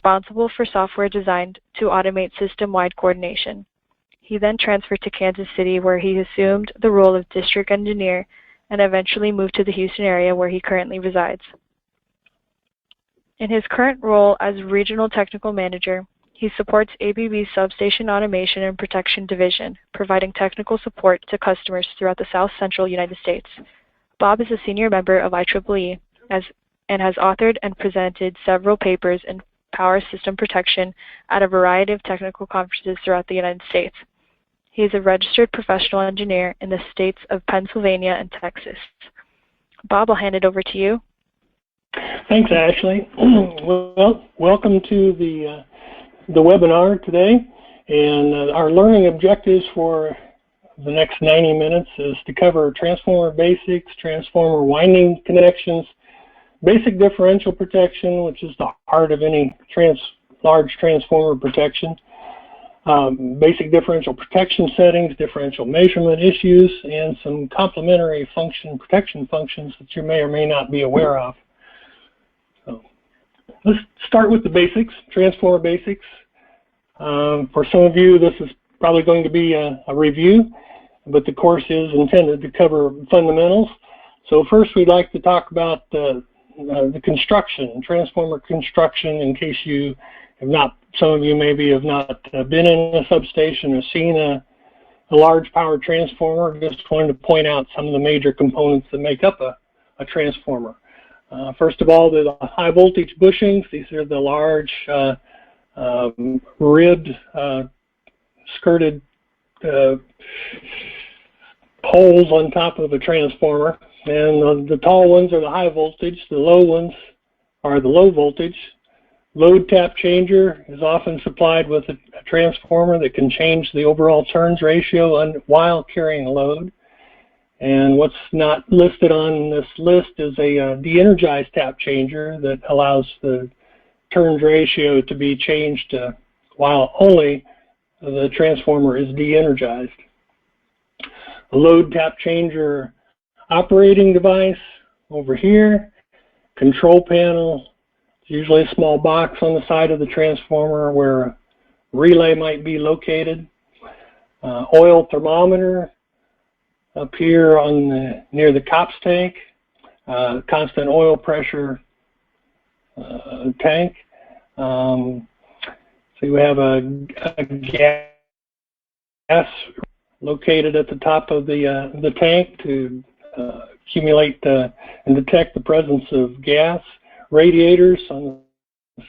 responsible for software designed to automate system-wide coordination. He then transferred to Kansas City, where he assumed the role of district engineer and eventually moved to the Houston area, where he currently resides. In his current role as Regional Technical Manager, he supports ABB's Substation Automation and Protection Division, providing technical support to customers throughout the South Central United States. Bob is a senior member of IEEE and has authored and presented several papers in power system protection at a variety of technical conferences throughout the United States. He is a registered professional engineer in the states of Pennsylvania and Texas. Bob, I'll hand it over to you. Thanks, Ashley. Well, welcome to the webinar today. And our learning objectives for the next 90 minutes is to cover transformer basics, transformer winding connections, basic differential protection, which is the heart of any large transformer protection, basic differential protection settings, differential measurement issues, and some complementary protection functions that you may or may not be aware of. So let's start with the basics, transformer basics. For some of you, this is probably going to be a review, but the course is intended to cover fundamentals. So first, we'd like to talk about the construction, transformer construction, in case you have not, some of you maybe have not been in a substation or seen a large power transformer. Just wanted to point out some of the major components that make up a transformer. First of all, the high voltage bushings. These are the large ribbed, skirted poles on top of a transformer. And the tall ones are the high voltage, the low ones are the low voltage. Load tap changer is often supplied with a transformer that can change the overall turns ratio while carrying a load. And what's not listed on this list is a de-energized tap changer that allows the turns ratio to be changed while only the transformer is de-energized. A load tap changer operating device over here, control panel, usually a small box on the side of the transformer where a relay might be located. Oil thermometer up here near the COPS tank, constant oil pressure tank. So you have a gas located at the top of the tank to accumulate and detect the presence of gas. Radiators on the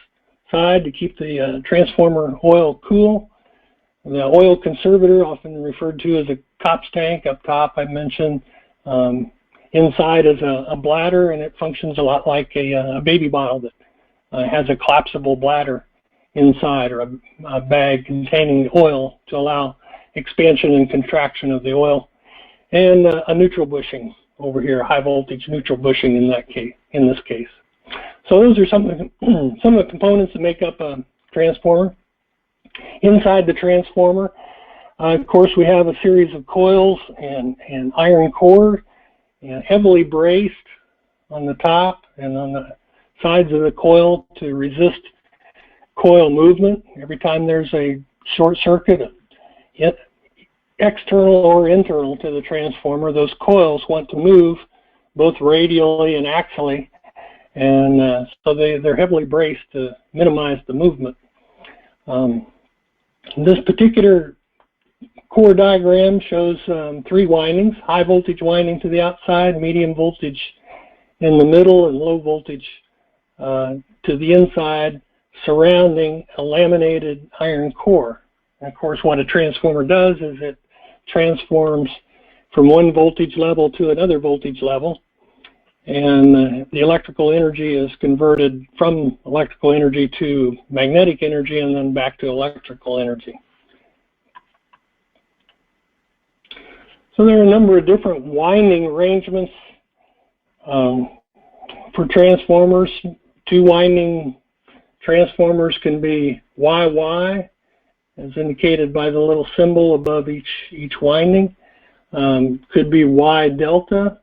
side to keep the transformer oil cool. The oil conservator, often referred to as a COPS tank up top, I mentioned. Inside is a bladder, and it functions a lot like a baby bottle that has a collapsible bladder inside, or a bag containing oil to allow expansion and contraction of the oil. And a neutral bushing over here, high voltage neutral bushing in this case. So those are some of the components that make up a transformer. Inside the transformer, of course, we have a series of coils and iron core, and heavily braced on the top and on the sides of the coil to resist coil movement. Every time there's a short circuit, external or internal to the transformer, those coils want to move both radially and axially, and so they're heavily braced to minimize the movement. This particular core diagram shows 3 windings: high voltage winding to the outside, medium voltage in the middle, and low voltage to the inside, surrounding a laminated iron core. And of course, what a transformer does is it transforms from one voltage level to another voltage level, and the electrical energy is converted from electrical energy to magnetic energy and then back to electrical energy. So there are a number of different winding arrangements for transformers. 2 winding transformers can be YY, as indicated by the little symbol above each winding. Could be Y delta,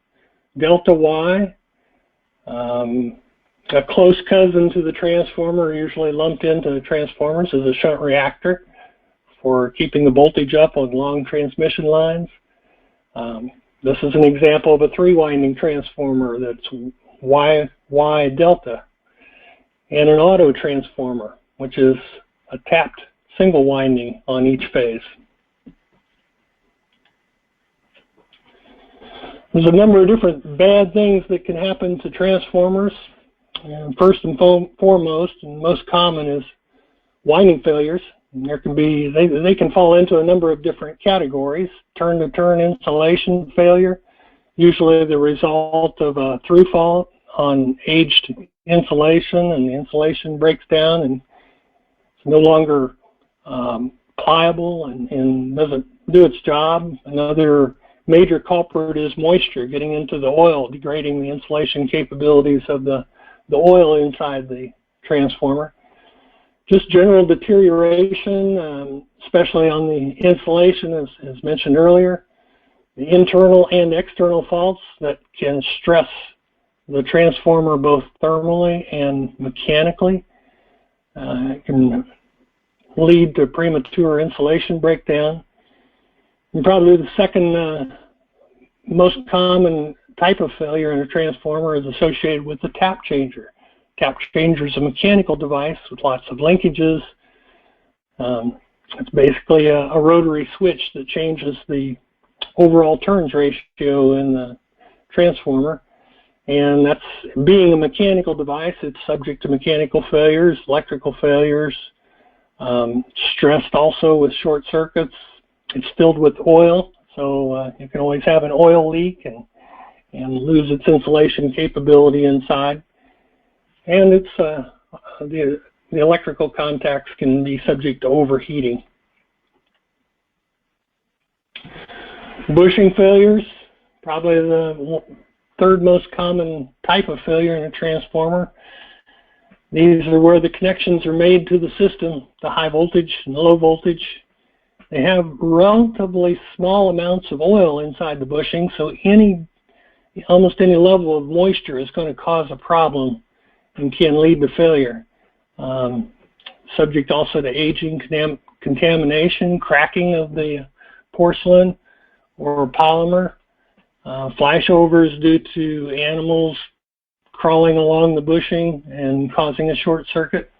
delta Y, and A close cousin to the transformer, usually lumped into transformers, is a shunt reactor for keeping the voltage up on long transmission lines. This is an example of a 3-winding transformer that's Y delta, and an auto transformer, which is a tapped single winding on each phase. There's a number of different bad things that can happen to transformers. And first and foremost, and most common, is winding failures. And there can be, they can fall into a number of different categories. Turn-to-turn insulation failure, usually the result of a through fault on aged insulation, and the insulation breaks down and it's no longer pliable and doesn't do its job. Another major culprit is moisture getting into the oil, degrading the insulation capabilities of the oil inside the transformer. Just general deterioration, especially on the insulation, as mentioned earlier. The internal and external faults that can stress the transformer both thermally and mechanically. It can lead to premature insulation breakdown. And probably the second most common type of failure in a transformer is associated with the tap changer. Tap changer is a mechanical device with lots of linkages. It's basically a rotary switch that changes the overall turns ratio in the transformer. And that's, being a mechanical device, it's subject to mechanical failures, electrical failures, stressed also with short circuits. It's filled with oil, so you can always have an oil leak and lose its insulation capability inside. And it's the electrical contacts can be subject to overheating. Bushing failures, probably the third most common type of failure in a transformer. These are where the connections are made to the system, the high voltage and the low voltage. They have relatively small amounts of oil inside the bushing, so almost any level of moisture is going to cause a problem and can lead to failure. Subject also to aging, contamination, cracking of the porcelain or polymer, flashovers due to animals crawling along the bushing and causing a short circuit.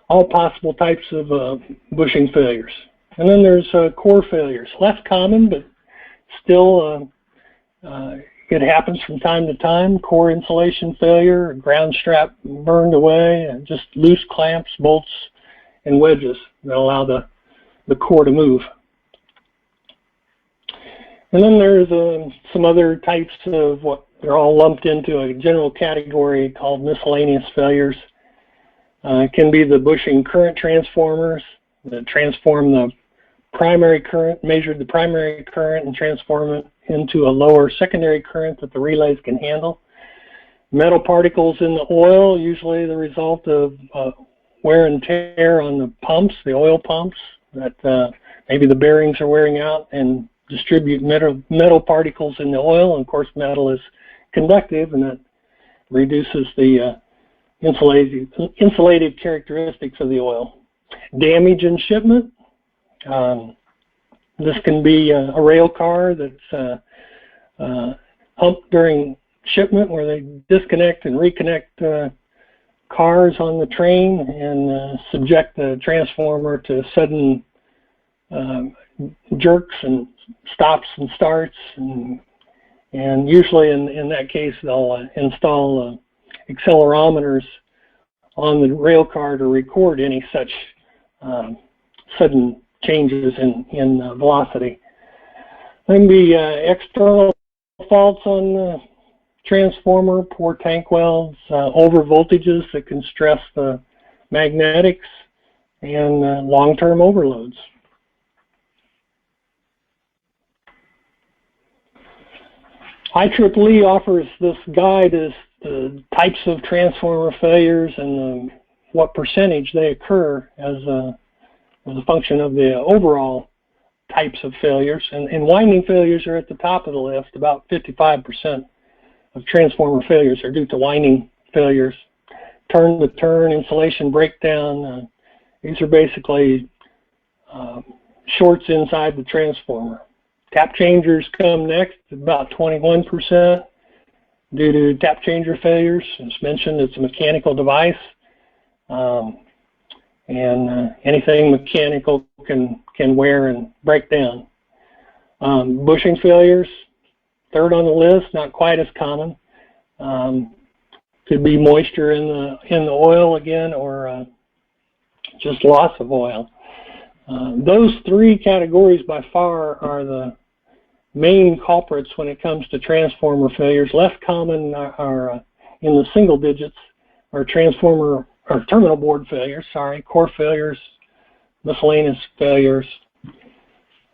All possible types of bushing failures. And then there's core failures. Less common, but still it happens from time to time. Core insulation failure, ground strap burned away, and just loose clamps, bolts, and wedges that allow the core to move. And then there's some other types of what they're all lumped into a general category called miscellaneous failures. It can be the bushing current transformers that transform the primary current, measure the primary current and transform it into a lower secondary current that the relays can handle. Metal particles in the oil, usually the result of wear and tear on the pumps, the oil pumps, that maybe the bearings are wearing out and distribute metal particles in the oil. And of course, metal is conductive, and that reduces the insulated characteristics of the oil. Damage in shipment. This can be a rail car that's humped during shipment, where they disconnect and reconnect cars on the train and subject the transformer to sudden jerks and stops and starts, and usually in that case they'll install accelerometers on the rail car to record any such sudden changes in velocity. There can be external faults on the transformer, poor tank welds, over voltages that can stress the magnetics, and long-term overloads. IEEE offers this guide as the types of transformer failures and what percentage they occur as a function of the overall types of failures. And winding failures are at the top of the list. About 55% of transformer failures are due to winding failures. Turn-to-turn, insulation breakdown. These are basically shorts inside the transformer. Tap changers come next, about 21% due to tap changer failures. As mentioned, it's a mechanical device, and anything mechanical can wear and break down. Bushing failures, third on the list, not quite as common. Could be moisture in the oil again, or just loss of oil. Those three categories by far are the main culprits when it comes to transformer failures. Less common are in the single digits are transformer or terminal board failures, core failures, miscellaneous failures.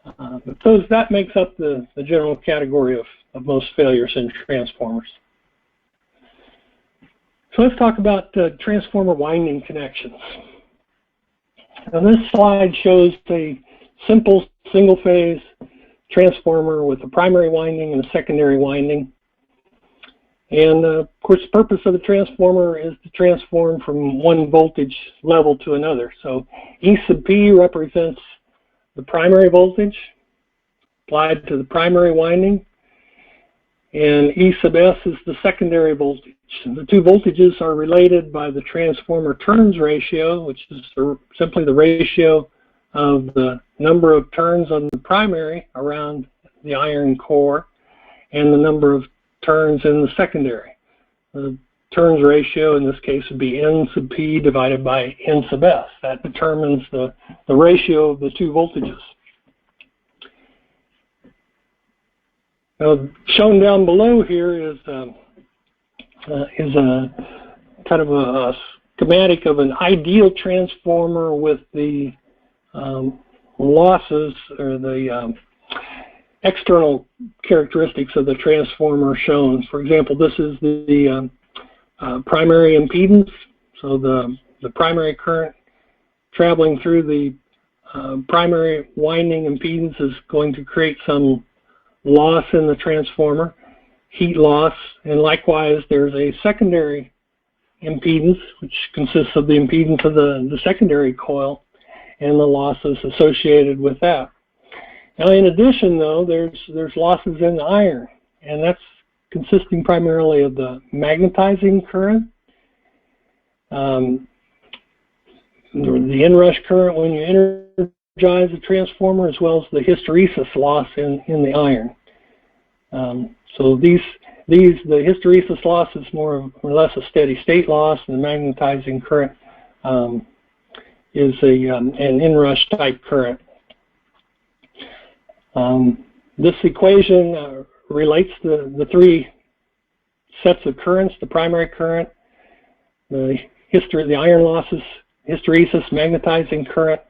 But that makes up the general category of most failures in transformers. So let's talk about transformer winding connections. Now this slide shows a simple single-phase transformer with a primary winding and a secondary winding. And of course, the purpose of the transformer is to transform from one voltage level to another. So E sub P represents the primary voltage applied to the primary winding, and E sub S is the secondary voltage. And the two voltages are related by the transformer turns ratio, which is simply the ratio of the number of turns on the primary around the iron core and the number of turns in the secondary. The turns ratio in this case would be N sub P divided by N sub S. That determines the ratio of the two voltages. Now, shown down below here is a kind of a schematic of an ideal transformer with the losses or the external characteristics of the transformer shown. For example, this is the primary impedance. So the primary current traveling through the primary winding impedance is going to create some loss in the transformer, heat loss, and likewise there's a secondary impedance, which consists of the impedance of the secondary coil and the losses associated with that. Now, in addition, though, there's losses in the iron, and that's consisting primarily of the magnetizing current, the inrush current when you energize the transformer, as well as the hysteresis loss in the iron. So the hysteresis loss is more or less a steady state loss, and the magnetizing current is an inrush type current. This equation relates the three sets of currents: the primary current, the iron losses, hysteresis, magnetizing current.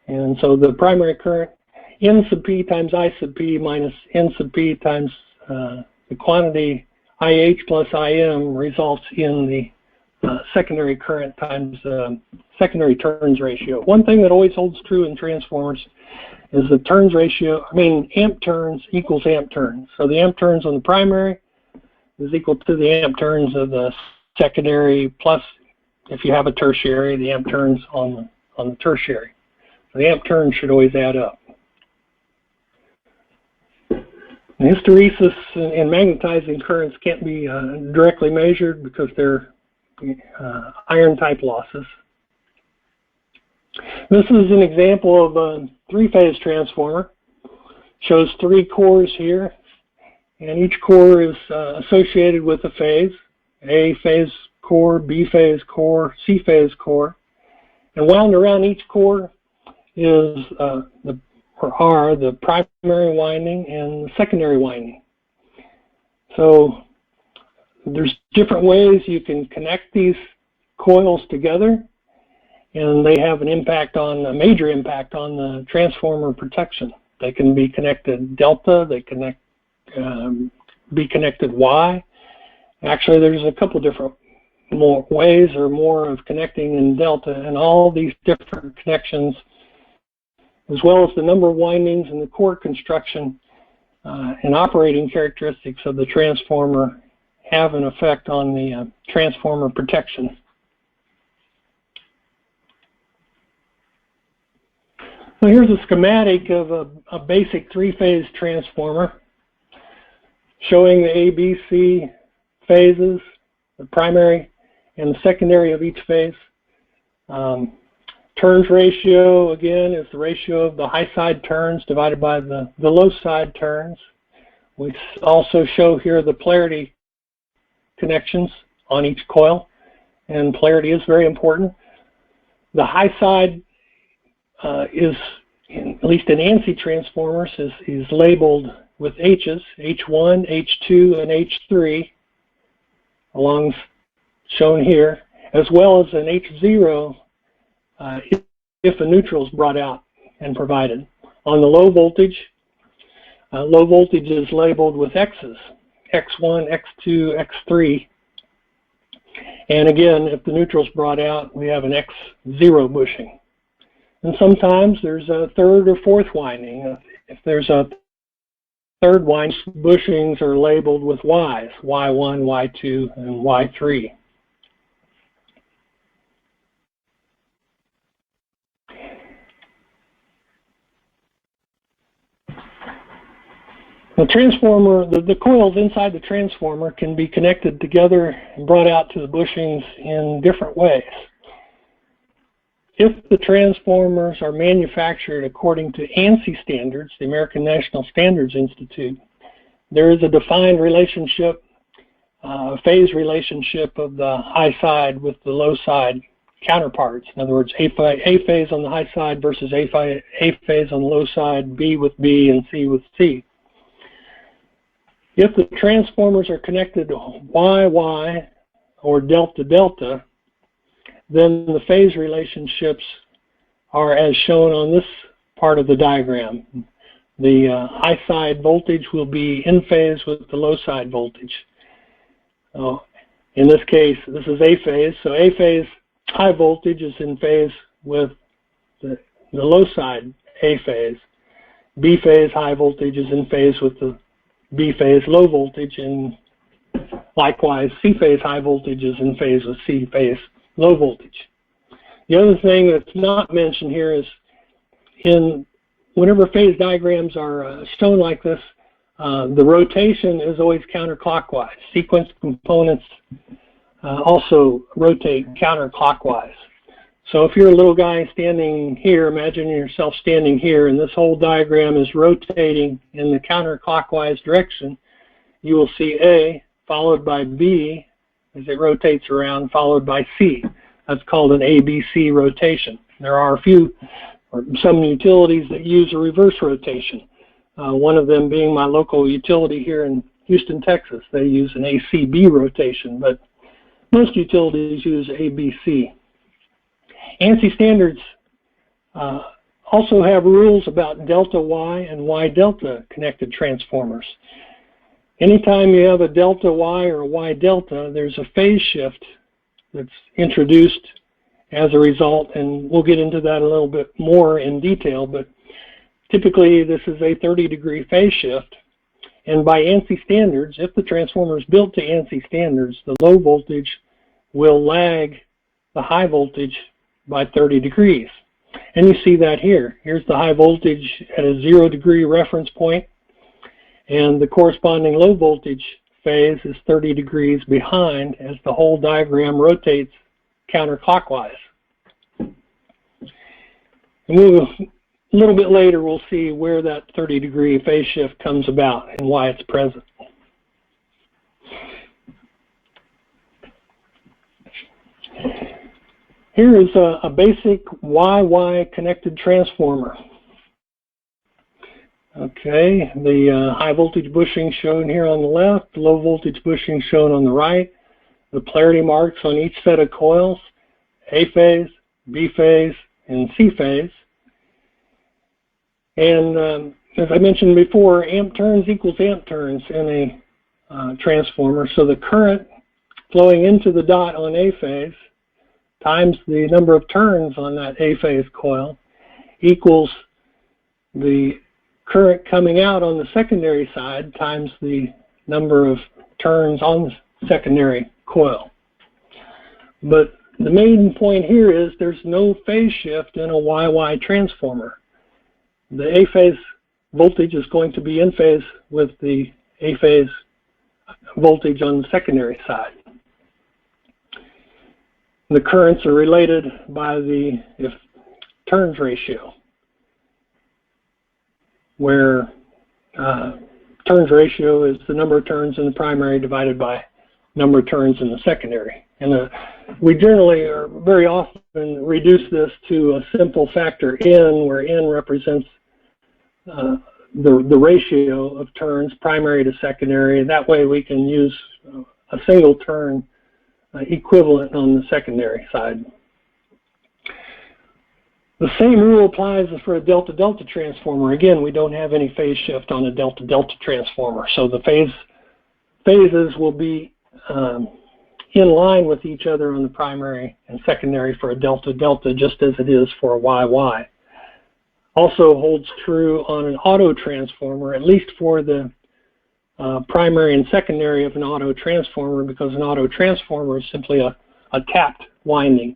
And so the primary current, N sub P times I sub P minus N sub P times the quantity IH plus IM results in the secondary current times secondary turns ratio. One thing that always holds true in transformers is the turns ratio, amp turns equals amp turns. So the amp turns on the primary is equal to the amp turns of the secondary, plus, if you have a tertiary, the amp turns on the tertiary. So the amp turns should always add up. And hysteresis and magnetizing currents can't be directly measured because they're iron-type losses. This is an example of a three-phase transformer. Shows three cores here, and each core is associated with a phase: A phase core, B phase core, C phase core. And wound around each core is the primary winding and the secondary winding. So there's different ways you can connect these coils together, and they have a major impact on the transformer protection. They can be connected delta, they can be connected Y. Actually, there's a couple different more ways or more of connecting in delta, and all these different connections, as well as the number of windings and the core construction and operating characteristics of the transformer, have an effect on the transformer protection. So here's a schematic of a basic three-phase transformer showing the A, B, C phases, the primary and the secondary of each phase. Turns ratio, again, is the ratio of the high side turns divided by the low side turns. We also show here the polarity connections on each coil, and polarity is very important. The high side is, at least in ANSI transformers, is labeled with H's, H1, H2, and H3, along shown here, as well as an H0 if a neutral is brought out and provided. On the low voltage is labeled with X's, X1, X2, X3. And again, if the neutral is brought out, we have an X0 bushing. And sometimes there's a third or fourth winding. If there's a third winding, bushings are labeled with Y's, Y1, Y2, and Y3. The transformer, the coils inside the transformer can be connected together and brought out to the bushings in different ways. If the transformers are manufactured according to ANSI standards, the American National Standards Institute, there is a defined relationship, phase relationship of the high side with the low side counterparts. In other words, A phase on the high side versus A phase on the low side, B with B and C with C. If the transformers are connected Y-Y or delta-delta, then the phase relationships are as shown on this part of the diagram. The high side voltage will be in phase with the low side voltage. In this case, this is A phase, so A phase high voltage is in phase with the low side A phase. B phase high voltage is in phase with the B phase low voltage, and likewise C phase high voltage is in phase with C phase low voltage. The other thing that's not mentioned here is whenever phase diagrams are shown like this, the rotation is always counterclockwise. Sequence components also rotate counterclockwise. So if you're a little guy standing here, imagine yourself standing here, and this whole diagram is rotating in the counterclockwise direction, you will see A followed by B as it rotates around, followed by C. That's called an ABC rotation. There are some utilities that use a reverse rotation. One of them being my local utility here in Houston, Texas. They use an ACB rotation, but most utilities use ABC. ANSI standards also have rules about delta Y and Y delta connected transformers. Anytime you have a delta Y or a Y delta, there's a phase shift that's introduced as a result, and we'll get into that a little bit more in detail, but typically this is a 30-degree phase shift, and by ANSI standards, if the transformer is built to ANSI standards, the low voltage will lag the high voltage by 30 degrees. And you see that here. Here's the high voltage at a 0-degree reference point, and the corresponding low voltage phase is 30 degrees behind as the whole diagram rotates counterclockwise. And a little bit later we'll see where that 30-degree phase shift comes about and why it's present. Here is a basic Y-Y connected transformer. Okay, the high voltage bushing shown here on the left, the low voltage bushing shown on the right, the polarity marks on each set of coils, A phase, B phase, and C phase. And as I mentioned before, amp turns equals amp turns in a transformer, so the current flowing into the dot on A phase times the number of turns on that A phase coil equals the current coming out on the secondary side times the number of turns on secondary coil. But the main point here is there's no phase shift in a YY transformer. The A-phase voltage is going to be in phase with the A-phase voltage on the secondary side. The currents are related by the turns ratio, where turns ratio is the number of turns in the primary divided by number of turns in the secondary. And we generally, or very often, reduce this to a simple factor n, where n represents the ratio of turns, primary to secondary. That way we can use a single turn equivalent on the secondary side. The same rule applies for a delta-delta transformer. Again, we don't have any phase shift on a delta-delta transformer, so the phases will be in line with each other on the primary and secondary for a delta-delta, just as it is for a YY. Also holds true on an auto transformer, at least for the primary and secondary of an auto transformer, because an auto transformer is simply a tapped winding.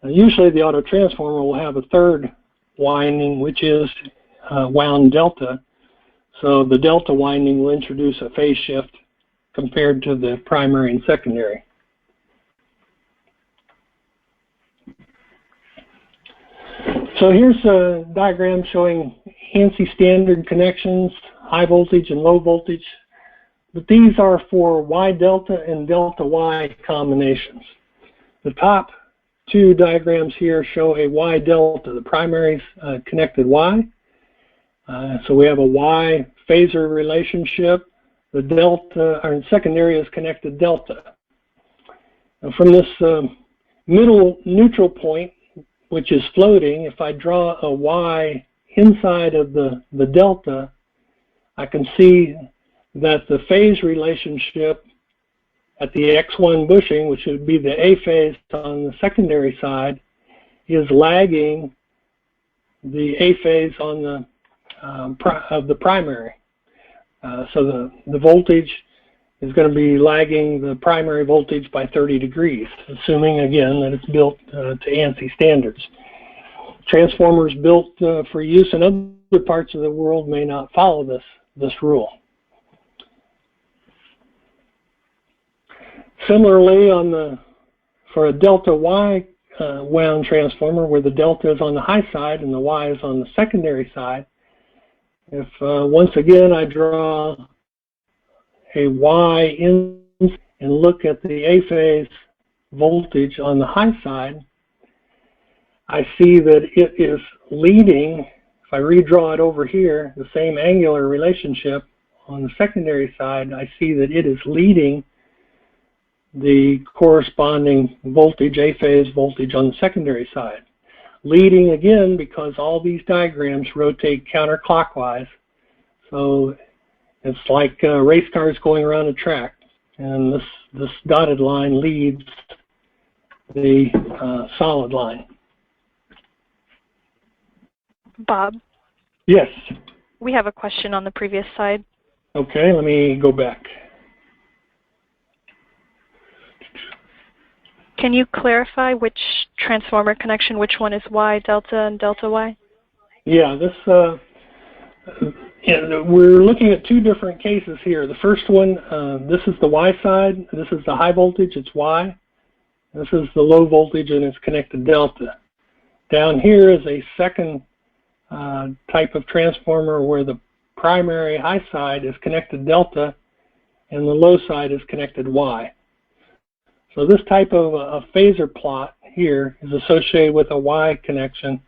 Usually the auto transformer will have a third winding, which is wound delta. So the delta winding will introduce a phase shift compared to the primary and secondary. So here's a diagram showing ANSI standard connections, high voltage and low voltage. But these are for Y delta and delta Y combinations. The top two diagrams here show a Y delta. The primary is connected Y. So we have a Y phasor relationship. The delta, or secondary, is connected delta. Now from this middle neutral point, which is floating, if I draw a Y inside of the delta, I can see that the phase relationship at the X1 bushing, which would be the A phase on the secondary side, is lagging the A phase on the of the primary. So the voltage is going to be lagging the primary voltage by 30 degrees, assuming again that it's built to ANSI standards. Transformers built for use in other parts of the world may not follow this rule. Similarly, for a delta Y wound transformer, where the delta is on the high side and the Y is on the secondary side, if once again I draw a Y in and look at the A phase voltage on the high side, I see that it is leading. If I redraw it over here, the same angular relationship on the secondary side, I see that it is leading the corresponding voltage, A phase voltage on the secondary side. Leading again because all these diagrams rotate counterclockwise. So it's like race cars going around a track. And this dotted line leads the solid line. Bob? Yes? We have a question on the previous slide. Okay, let me go back. Can you clarify which transformer connection, which one is Y delta and delta Y? Yeah, we're looking at two different cases here. The first one, this is the Y side. This is the high voltage, it's Y. This is the low voltage and it's connected delta. Down here is a second type of transformer where the primary high side is connected delta and the low side is connected Y. So this type of a phasor plot here is associated with a Y connection,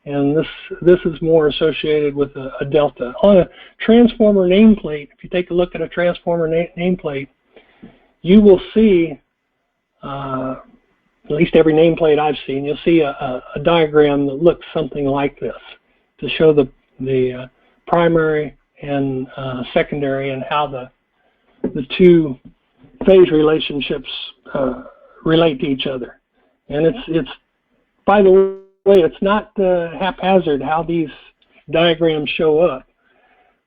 and this is more associated with a delta. On a transformer nameplate, if you take a look at a transformer nameplate, you will see, at least every nameplate I've seen, you'll see a diagram that looks something like this to show the primary and secondary and how the two phase relationships relate to each other. And it's by the way, it's not haphazard how these diagrams show up.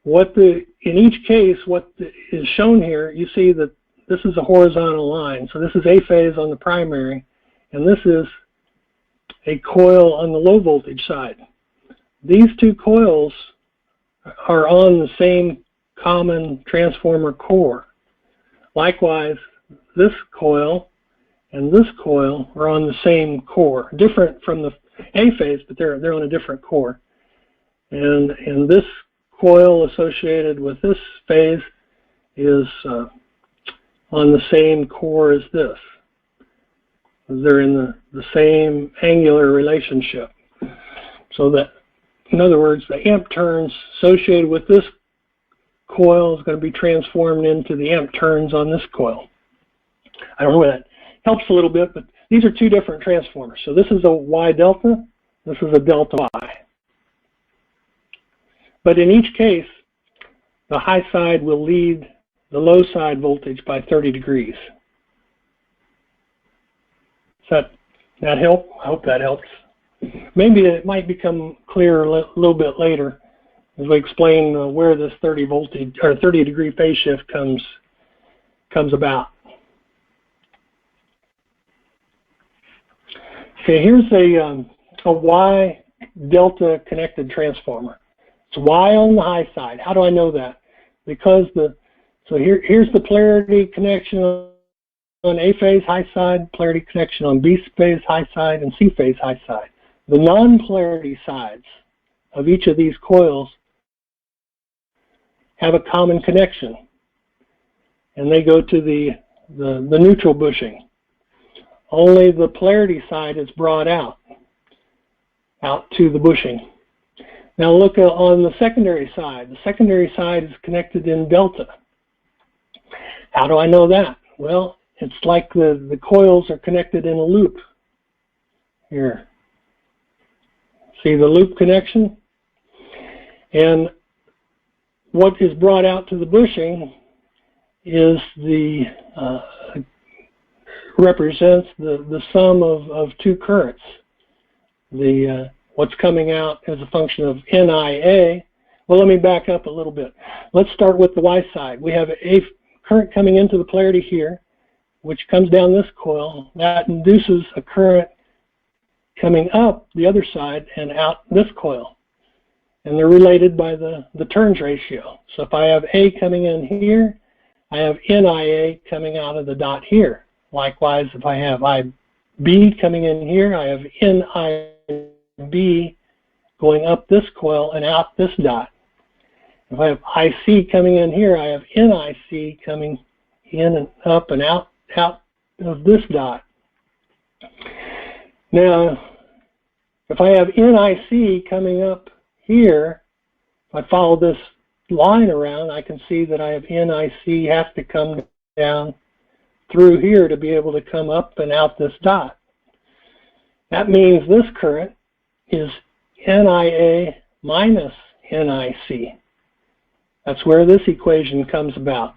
In each case, what is shown here, you see that this is a horizontal line. So this is A phase on the primary, and this is a coil on the low voltage side. These two coils are on the same common transformer core. Likewise, this coil and this coil are on the same core, different from the A phase, but they're on a different core. And this coil associated with this phase is on the same core as this. They're in the same angular relationship. So that, in other words, the amp turns associated with this coil is going to be transformed into the amp turns on this coil. I don't know whether that helps a little bit, but these are two different transformers. So this is a Y delta, this is a delta Y. But in each case, the high side will lead the low side voltage by 30 degrees. Does that help? I hope that helps. Maybe it might become clearer a little bit later as we explain where this 30 degree phase shift comes about. Okay, here's a Y delta connected transformer. It's Y on the high side. How do I know that? Because here's the polarity connection on A phase high side, polarity connection on B phase high side, and C phase high side. The non-polarity sides of each of these coils have a common connection, and they go to the neutral bushing. Only the polarity side is brought out to the bushing. Now look on the secondary side. The secondary side is connected in delta. How do I know that? Well, it's like the coils are connected in a loop. Here. See the loop connection? And what is brought out to the bushing is represents the sum of two currents. What's coming out as a function of NIA. Well, let me back up a little bit. Let's start with the Y side. We have a current coming into the polarity here, which comes down this coil. That induces a current coming up the other side and out this coil. And they're related by the turns ratio. So if I have A coming in here, I have NIA coming out of the dot here. Likewise, if I have IB coming in here, I have NIB going up this coil and out this dot. If I have IC coming in here, I have NIC coming in and up and out of this dot. Now, if I have NIC coming up here, if I follow this line around, I can see that I have NIC has to come down through here to be able to come up and out this dot. That means this current is NIA minus NIC. That's where this equation comes about.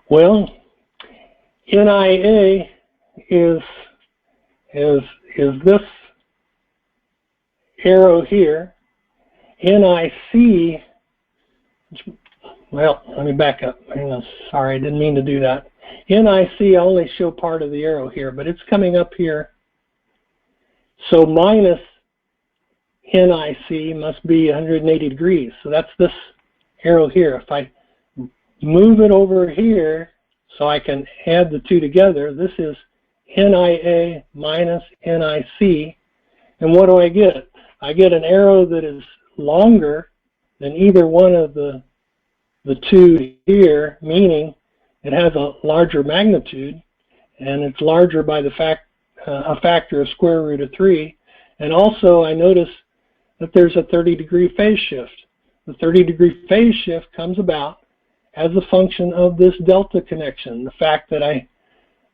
Well, NIA is this arrow here. NIC, well, let me back up. Sorry, I didn't mean to do that. NIC, I only show part of the arrow here, but it's coming up here. So minus NIC must be 180 degrees. So that's this arrow here. If I move it over here so I can add the two together, this is NIA minus NIC. And what do I get? I get an arrow that is longer than either one of the two here, meaning it has a larger magnitude, and it's larger by a factor of square root of 3. And also I notice that there's a 30-degree phase shift. The 30-degree phase shift comes about as a function of this delta connection, the fact that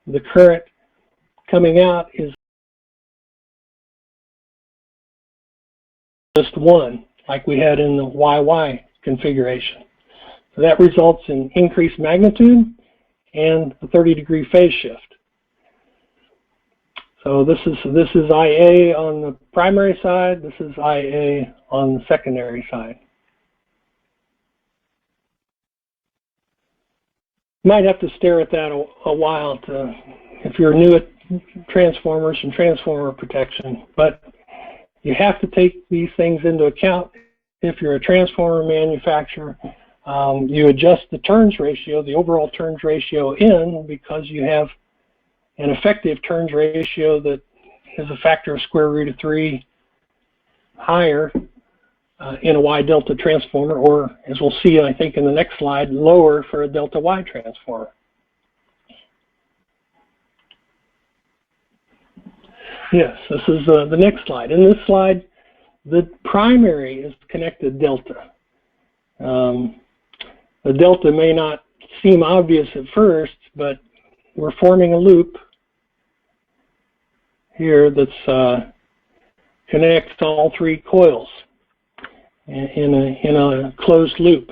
the current coming out is just one, like we had in the YY configuration. So that results in increased magnitude and a 30-degree phase shift. So this is IA on the primary side, this is IA on the secondary side. might have to stare at that a while if you're new at transformers and transformer protection. But you have to take these things into account. If you're a transformer manufacturer, you adjust the turns ratio, the overall turns ratio in, because you have an effective turns ratio that is a factor of square root of 3 higher in a Y delta transformer, or as we'll see, I think in the next slide, lower for a delta Y transformer. Yes, this is the next slide. In this slide, the primary is connected delta. The delta may not seem obvious at first, but we're forming a loop here that's connects all 3 coils in a closed loop.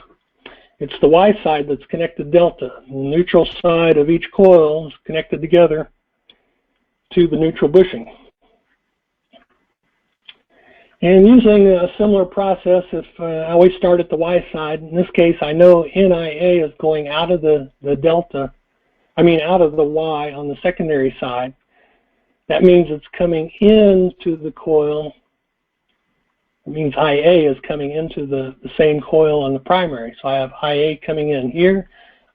It's the Y side that's connected delta. The neutral side of each coil is connected together to the neutral bushing. And using a similar process, if I always start at the Y side, in this case I know NIA is going out of the delta, out of the Y on the secondary side. That means it's coming into the coil. It means IA is coming into the same coil on the primary. So I have IA coming in here,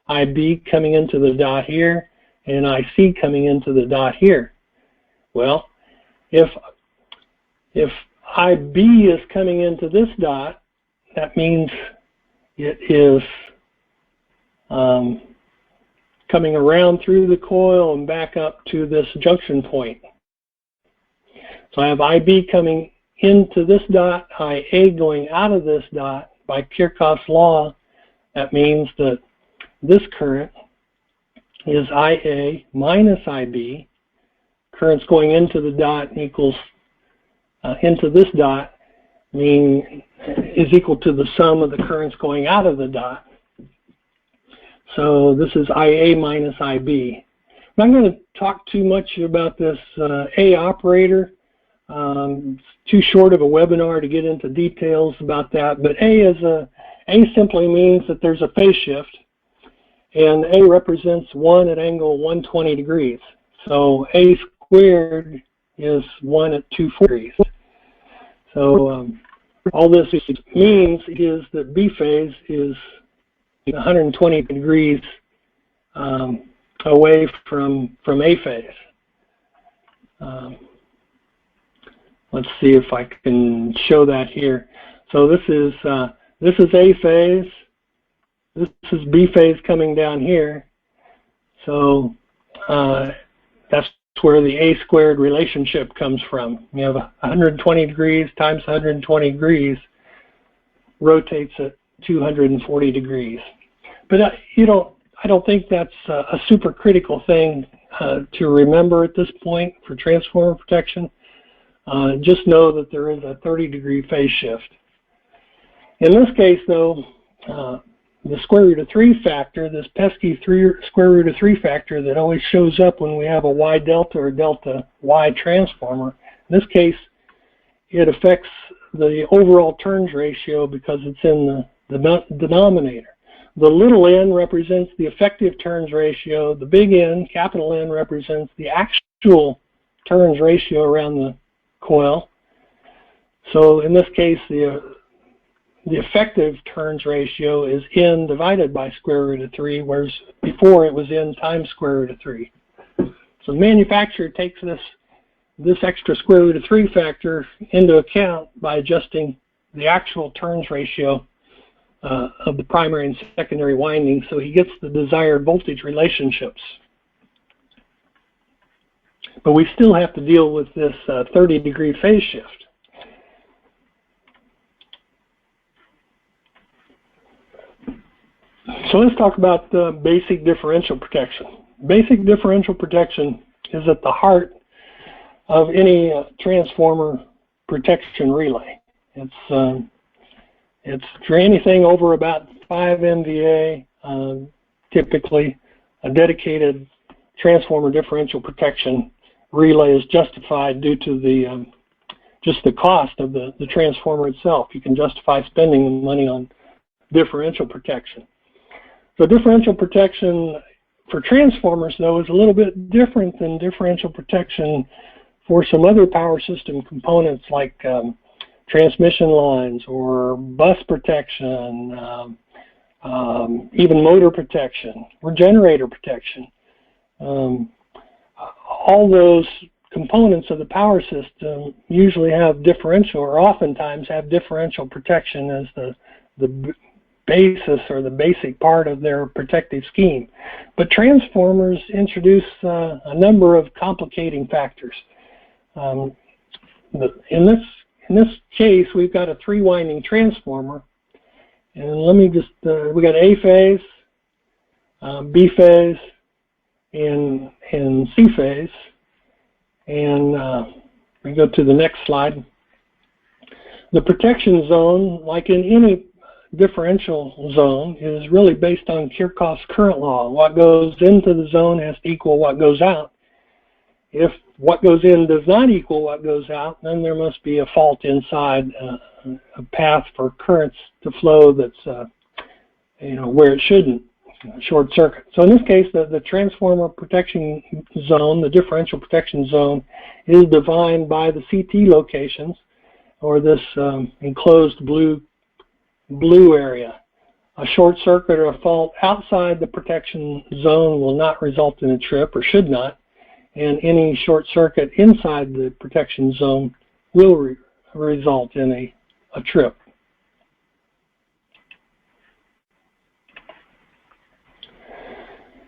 IB coming into the dot here, and IC coming into the dot here. Well, if IB is coming into this dot, that means it is coming around through the coil and back up to this junction point. So I have IB coming into this dot, IA going out of this dot. By Kirchhoff's law, that means that this current is IA minus IB. Currents going into the dot equals into this dot is equal to the sum of the currents going out of the dot. So this is IA minus IB. I'm not going to talk too much about this A operator. It's too short of a webinar to get into details about that, but A simply means that there's a phase shift, and A represents 1 at angle 120 degrees. So A squared is 1 at 240 degrees. So all this means is that B phase is 120 degrees away from A phase. Let's see if I can show that here. So this is A phase. This is B phase coming down here. So that's where the A squared relationship comes from. You have 120 degrees times 120 degrees rotates at 240 degrees. But I don't think that's a super critical thing to remember at this point for transformer protection. Just know that there is a 30-degree phase shift. In this case, though, the square root of 3 factor, this pesky square root of 3 factor that always shows up when we have a Y delta or delta Y transformer, in this case, it affects the overall turns ratio because it's in the denominator. The little n represents the effective turns ratio. The big N, capital N, represents the actual turns ratio around the coil. So in this case, the effective turns ratio is N divided by square root of 3, whereas before it was N times square root of 3. So the manufacturer takes this extra square root of 3 factor into account by adjusting the actual turns ratio of the primary and secondary windings, so he gets the desired voltage relationships. But we still have to deal with this 30-degree phase shift. So let's talk about basic differential protection. Basic differential protection is at the heart of any transformer protection relay. It's for anything over about 5 MVA, typically a dedicated transformer differential protection relay is justified due to just the cost of the transformer itself. You can justify spending the money on differential protection. So differential protection for transformers, though, is a little bit different than differential protection for some other power system components like transmission lines or bus protection, even motor protection or generator protection. All those components of the power system usually have differential, or oftentimes have differential protection as the basis or the basic part of their protective scheme. But transformers introduce a number of complicating factors. In this case, we've got a 3-winding transformer, and let me just, we got A phase, B phase, and C phase. And we go to the next slide. The protection zone, like in any differential zone, is really based on Kirchhoff's current law. What goes into the zone has to equal what goes out. If what goes in does not equal what goes out, then there must be a fault inside a path for currents to flow that's where it shouldn't, short circuit. So in this case, the transformer protection zone, the differential protection zone, is defined by the CT locations, or this enclosed blue area. A short circuit or a fault outside the protection zone will not result in a trip, or should not, and any short circuit inside the protection zone will result in a trip.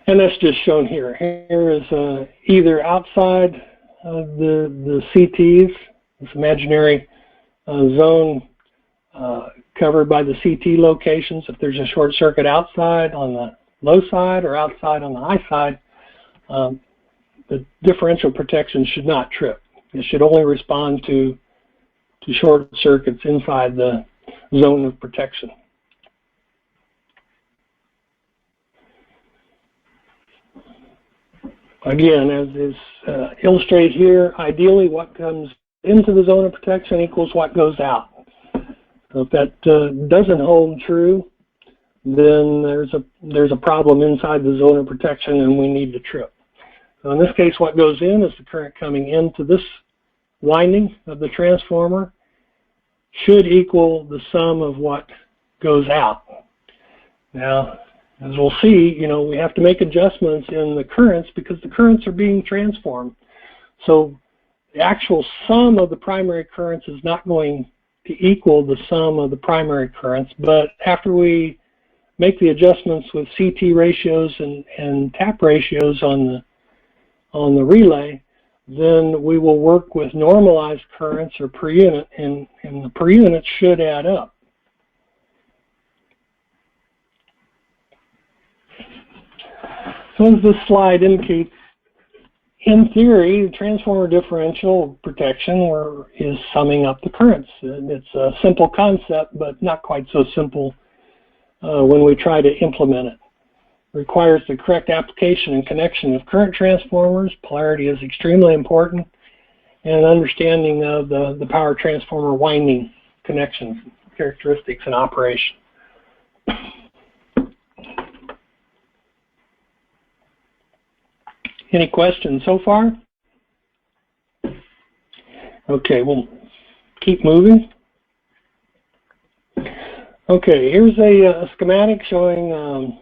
And that's just shown here. Here is either outside the CTs, this imaginary zone covered by the CT locations. If there's a short circuit outside on the low side or outside on the high side, the differential protection should not trip. It should only respond to short circuits inside the zone of protection. Again, as is illustrated here, ideally what comes into the zone of protection equals what goes out. So if that doesn't hold true, then there's a problem inside the zone of protection and we need to trip. So in this case, what goes in is the current coming into this winding of the transformer should equal the sum of what goes out. Now, as we'll see, we have to make adjustments in the currents because the currents are being transformed. So the actual sum of the primary currents is not going to equal the sum of the primary currents, but after we make the adjustments with CT ratios and tap ratios on the relay, then we will work with normalized currents or per unit, and the per unit should add up. So as this slide indicates, in theory, the transformer differential protection is summing up the currents. It's a simple concept, but not quite so simple when we try to implement it. It requires the correct application and connection of current transformers. Polarity is extremely important, and understanding of the power transformer winding connections, characteristics, and operation. Any questions so far? Okay, we'll keep moving. Okay, here's a schematic showing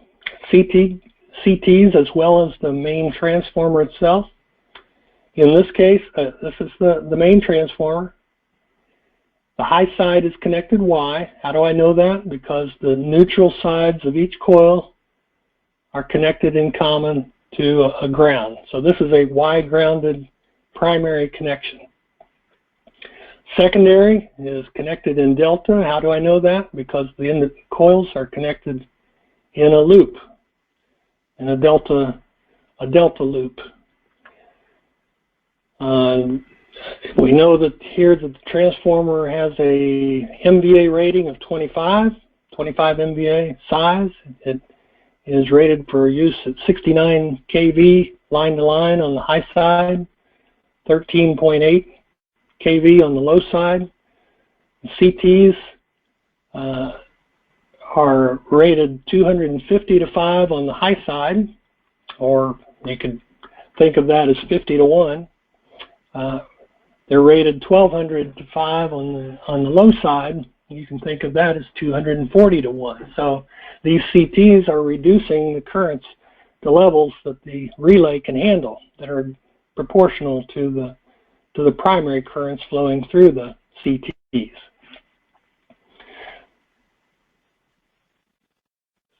CTs as well as the main transformer itself. In this case, this is the main transformer. The high side is connected Y. How do I know that? Because the neutral sides of each coil are connected in common to a ground. So this is a Y-grounded primary connection. Secondary is connected in delta. How do I know that? Because the coils are connected in a loop, in a delta loop. We know that here that the transformer has a MVA rating of 25 MVA size. It is rated for use at 69 kV line to line on the high side, 13.8 kV on the low side. The CTs are rated 250 to 5 on the high side, or you could think of that as 50 to 1. They're rated 1200 to 5 on the low side. You can think of that as 240 to 1. So these CTs are reducing the currents to levels that the relay can handle that are proportional to the primary currents flowing through the CTs.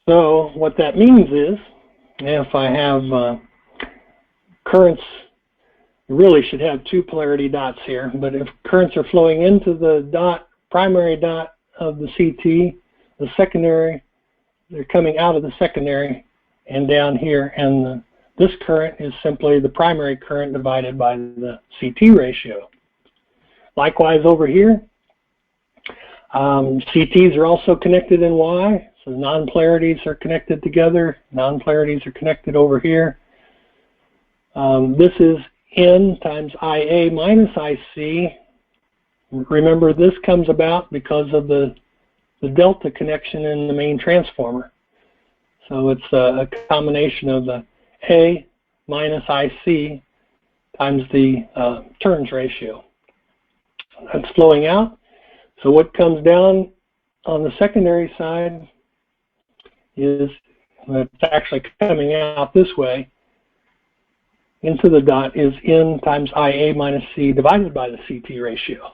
So what that means is, if I have currents, you really should have two polarity dots here, but if currents are flowing into the primary dot of the CT, the secondary, they're coming out of the secondary and down here, and this current is simply the primary current divided by the CT ratio. Likewise over here, CTs are also connected in Y, so non-polarities are connected together, non-polarities are connected over here. This is N times IA minus IC. Remember, this comes about because of the delta connection in the main transformer. So it's a combination of the A minus IC times the turns ratio. That's flowing out. So what comes down on the secondary side is, it's actually coming out this way into the dot, is N times IA minus C divided by the CT ratio.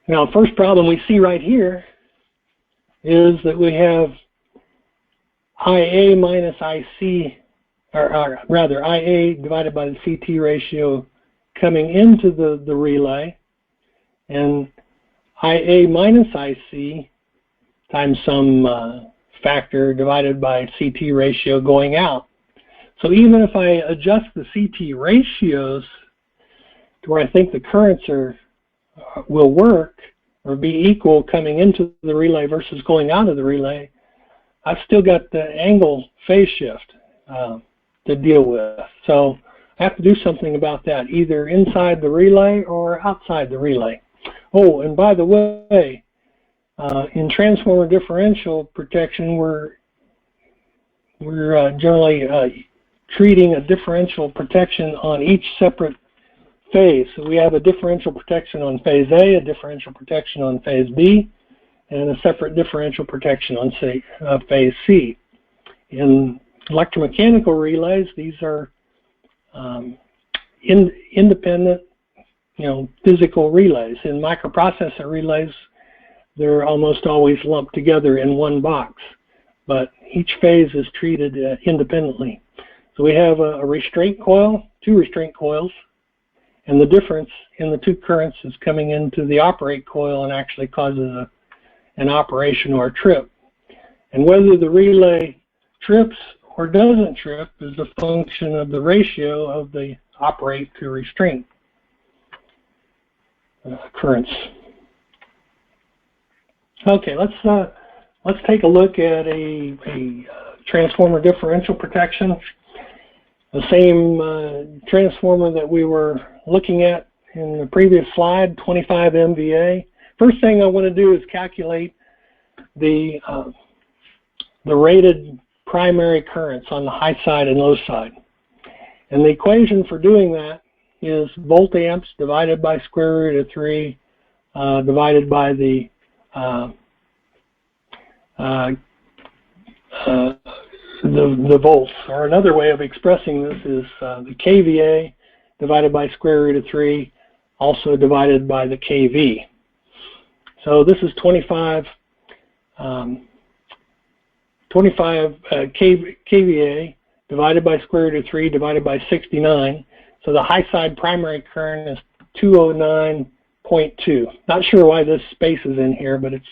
Now, the first problem we see right here is that we have IA minus IC, or rather IA divided by the CT ratio coming into the relay, and IA minus IC times some factor divided by CT ratio going out. So even if I adjust the CT ratios to where I think the currents will work or be equal coming into the relay versus going out of the relay, I've still got the angle phase shift to deal with. So I have to do something about that, either inside the relay or outside the relay. Oh, and by the way, in transformer differential protection, we're generally treating a differential protection on each separate phase. So we have a differential protection on phase A, a differential protection on phase B, and a separate differential protection on phase C. In electromechanical relays, these are independent, physical relays. In microprocessor relays, they're almost always lumped together in one box, but each phase is treated independently. So we have a restraint coil, two restraint coils, and the difference in the two currents is coming into the operate coil and actually causes an operation or a trip. And whether the relay trips or doesn't trip is a function of the ratio of the operate to restraint currents. Okay, let's take a look at a transformer differential protection. The same transformer that we were looking at in the previous slide, 25 MVA. First thing I want to do is calculate the rated primary currents on the high side and low side. And the equation for doing that is voltamps divided by square root of 3 divided by the volts. Or another way of expressing this is the kVA divided by square root of 3, also divided by the kV. So this is 25 kVA divided by square root of 3 divided by 69. So the high side primary current is 209.2. Not sure why this space is in here, but it's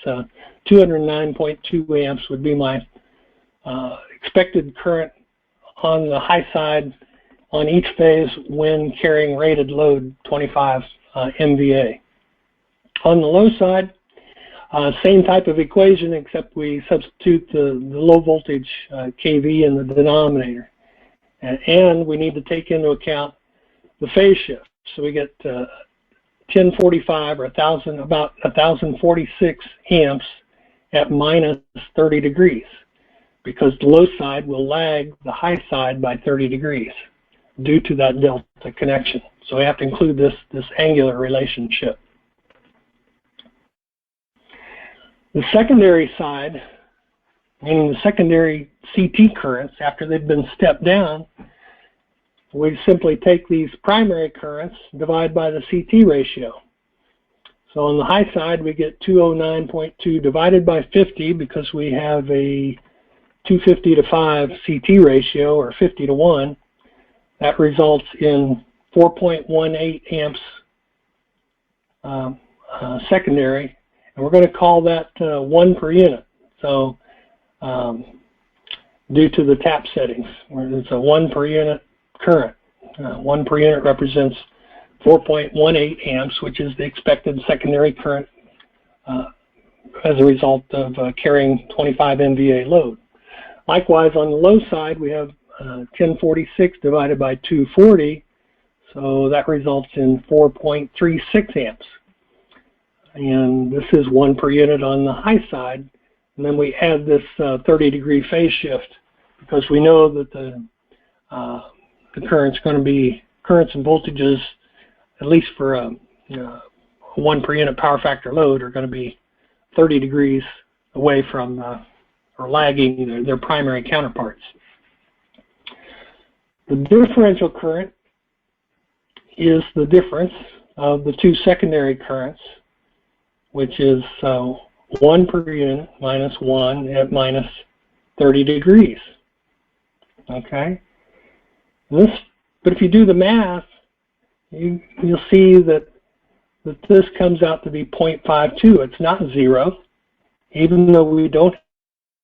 209.2 amps would be my expected current on the high side on each phase when carrying rated load 25 MVA. On the low side, same type of equation, except we substitute the low voltage kV in the denominator. And we need to take into account the phase shift. So we get 1045 or 1000, about 1046 amps at minus 30 degrees, because the low side will lag the high side by 30 degrees due to that delta connection. So we have to include this angular relationship. The secondary side, meaning the secondary CT currents, after they've been stepped down, we simply take these primary currents, divide by the CT ratio. So on the high side, we get 209.2 divided by 50, because we have a 250 to 5 CT ratio, or 50 to 1. That results in 4.18 amps secondary, and we're going to call that 1 per unit. So due to the tap settings, where it's a 1 per unit current. 1 per unit represents 4.18 amps, which is the expected secondary current as a result of carrying 25 MVA load. Likewise, on the low side, we have 1046 divided by 240, so that results in 4.36 amps. And this is 1 per unit on the high side. And then we add this 30-degree phase shift, because we know that the current's going to be, currents and voltages, at least for a 1 per unit power factor load, are going to be 30 degrees away from or lagging their primary counterparts. The differential current is the difference of the two secondary currents, which is 1 per unit minus 1 at minus 30 degrees. Okay? But if you do the math, you'll see that this comes out to be 0.52. It's not 0. Even though we don't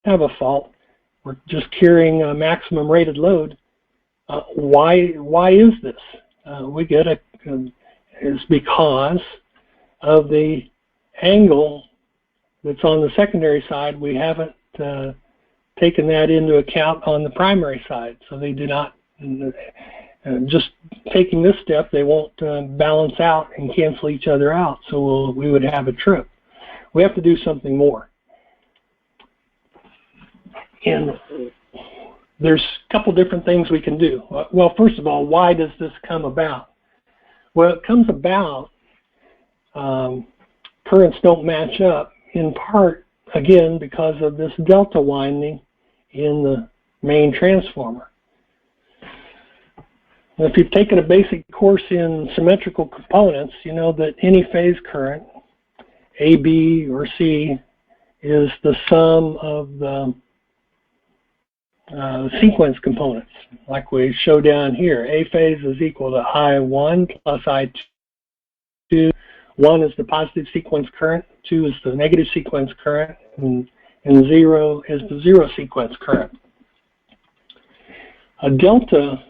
have a fault, we're just carrying a maximum rated load. Why is this? We get it's because of the angle that's on the secondary side. We haven't taken that into account on the primary side, so they do not. Just taking this step, they won't balance out and cancel each other out, so we would have a trip. We have to do something more. And there's a couple different things we can do. Well, first of all, why does this come about? Well, it comes about, currents don't match up, in part, again, because of this delta winding in the main transformer. If you've taken a basic course in symmetrical components, you know that any phase current, A, B, or C, is the sum of the sequence components, like we show down here. A phase is equal to I1 plus I2. 1 is the positive sequence current, 2 is the negative sequence current, and 0 is the zero sequence current. A delta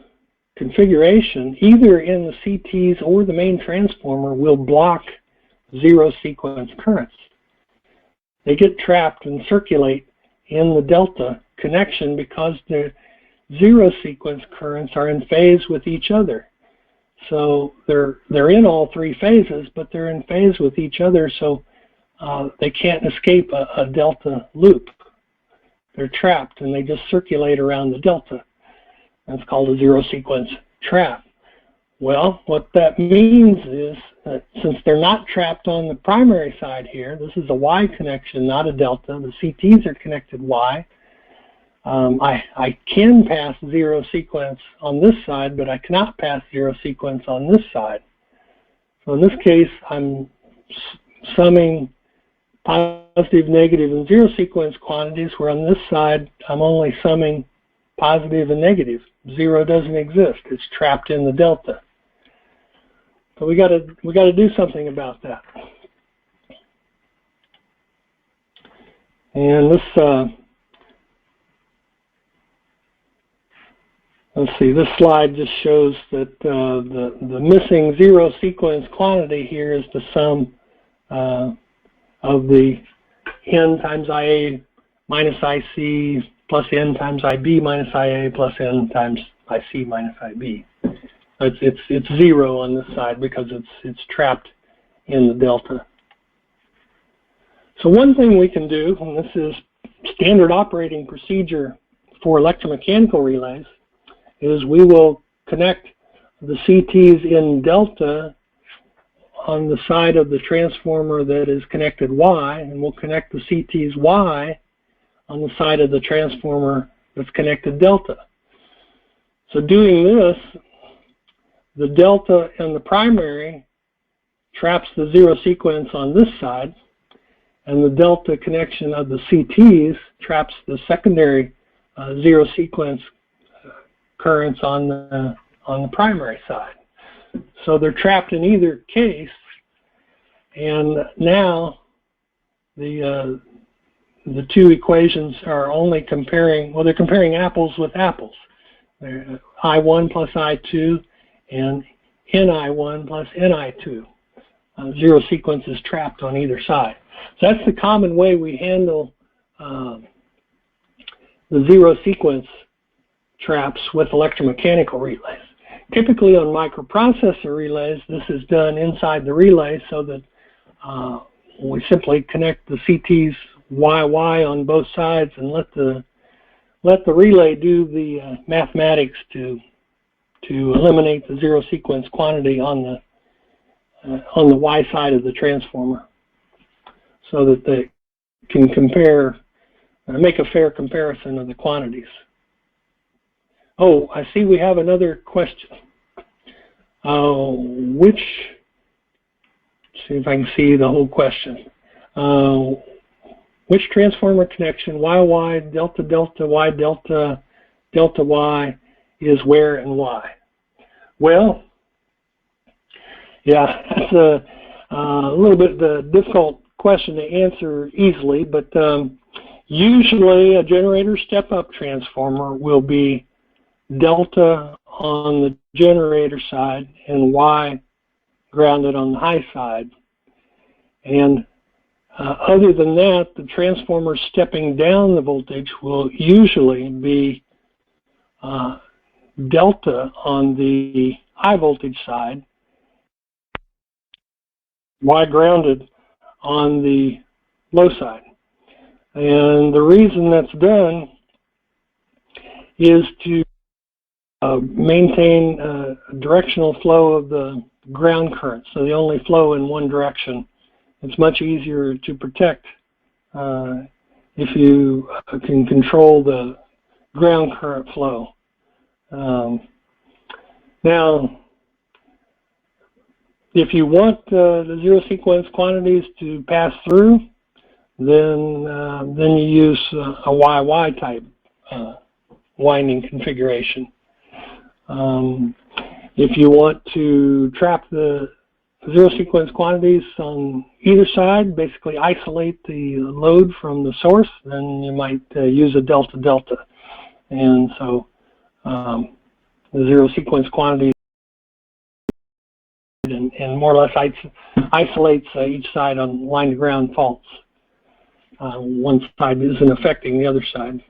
configuration, either in the CTs or the main transformer, will block zero sequence currents. They get trapped and circulate in the delta connection because the zero sequence currents are in phase with each other. So they're in all three phases, but they're in phase with each other, so they can't escape a delta loop. They're trapped and they just circulate around the delta. That's called a zero sequence trap. Well, what that means is that since they're not trapped on the primary side here, this is a Y connection, not a delta. The CTs are connected Y. I can pass zero sequence on this side, but I cannot pass zero sequence on this side. So in this case, I'm summing positive, negative, and zero sequence quantities, where on this side, I'm only summing positive and negative. Zero doesn't exist. It's trapped in the delta. So we got to do something about that. And this let's see. This slide just shows that the missing zero sequence quantity here is the sum of the N times IA minus IC plus N times IB minus IA plus N times IC minus IB. It's zero on this side because it's trapped in the delta. So one thing we can do, and this is standard operating procedure for electromechanical relays, is we will connect the CTs in delta on the side of the transformer that is connected Y, and we'll connect the CTs Y on the side of the transformer that's connected delta. So doing this, the delta in the primary traps the zero sequence on this side, and the delta connection of the CTs traps the secondary zero sequence currents on the primary side. So they're trapped in either case, and now the two equations are only comparing, well, they're comparing apples with apples. They're I1 plus I2 and Ni1 plus Ni2. Zero sequence is trapped on either side. So that's the common way we handle the zero sequence traps with electromechanical relays. Typically on microprocessor relays, this is done inside the relay so that we simply connect the CTs YY on both sides and let the relay do the mathematics to eliminate the zero sequence quantity on the Y side of the transformer, so that they can compare, make a fair comparison of the quantities. Oh, I see we have another question. Let's see if I can see the whole question. Which transformer connection, YY, delta delta, Y delta, delta Y, is where and why? Well, yeah, that's a little bit of a difficult question to answer easily, but usually a generator step-up transformer will be delta on the generator side and Y grounded on the high side. And other than that, the transformer stepping down the voltage will usually be delta on the high voltage side, Y grounded on the low side. And the reason that's done is to maintain a directional flow of the ground current, so they only flow in one direction. It's much easier to protect if you can control the ground current flow. Now, if you want the zero sequence quantities to pass through, then you use a YY type winding configuration. If you want to trap the zero sequence quantities on either side, basically isolate the load from the source, then you might use a delta delta. And so the zero sequence quantity and more or less isolates each side on line to ground faults. One side isn't affecting the other side.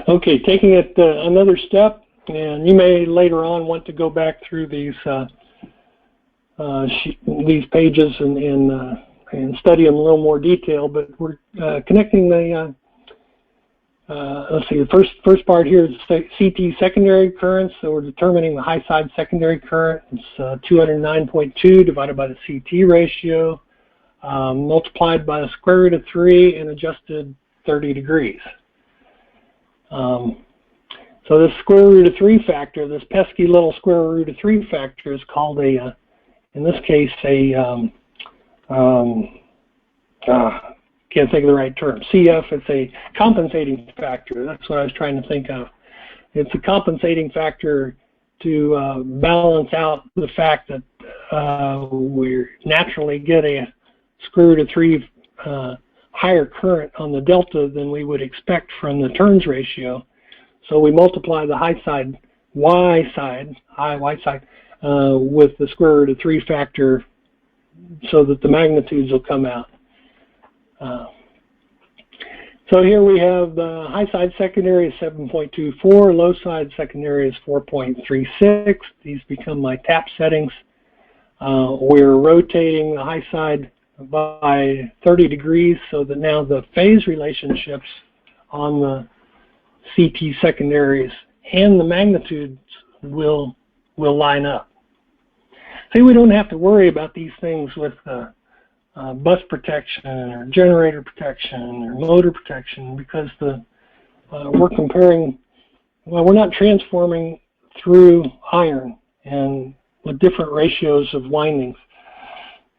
Okay, taking it another step, and you may later on want to go back through these pages and study them in a little more detail. But we're connecting the let's see, the first part here is CT secondary current. So we're determining the high side secondary current. It's 209.2 divided by the CT ratio, multiplied by the square root of 3 and adjusted 30 degrees. So this square root of 3 factor, this pesky little square root of 3 factor, is called a, in this case, a, can't think of the right term, CF. It's a compensating factor. That's what I was trying to think of. It's a compensating factor to balance out the fact that we naturally get a square root of 3 higher current on the delta than we would expect from the turns ratio. So we multiply the high side, Y side, with the square root of 3 factor so that the magnitudes will come out. So So here we have the high side secondary is 7.24, low side secondary is 4.36. These become my tap settings. We're rotating the high side by 30 degrees so that now the phase relationships on the CT secondaries and the magnitudes will line up. See, we don't have to worry about these things with bus protection or generator protection or motor protection because we're comparing, well, we're not transforming through iron and with different ratios of windings.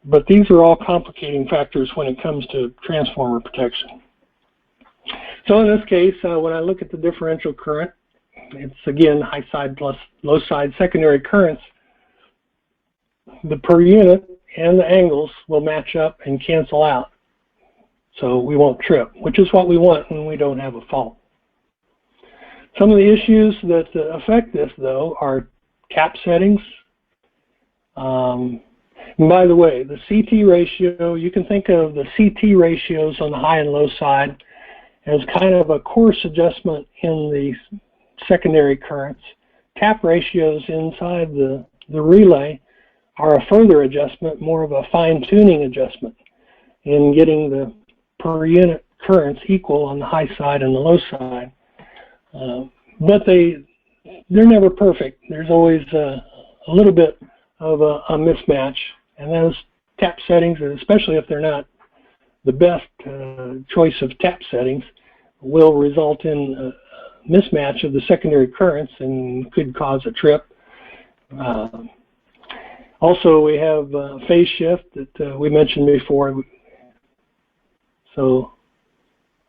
But these are all complicating factors when it comes to transformer protection. So in this case, when I look at the differential current, it's again high side plus low side secondary currents. The per unit and the angles will match up and cancel out. So we won't trip, which is what we want when we don't have a fault. Some of the issues that affect this, though, are tap settings. And by the way, the CT ratio, you can think of the CT ratios on the high and low side as kind of a coarse adjustment in the secondary currents. Tap ratios inside the relay are a further adjustment, more of a fine-tuning adjustment in getting the per unit currents equal on the high side and the low side. But they're never perfect. There's always a little bit of a mismatch, and those tap settings, especially if they're not the best choice of tap settings, will result in a mismatch of the secondary currents and could cause a trip. Also, we have phase shift that we mentioned before. So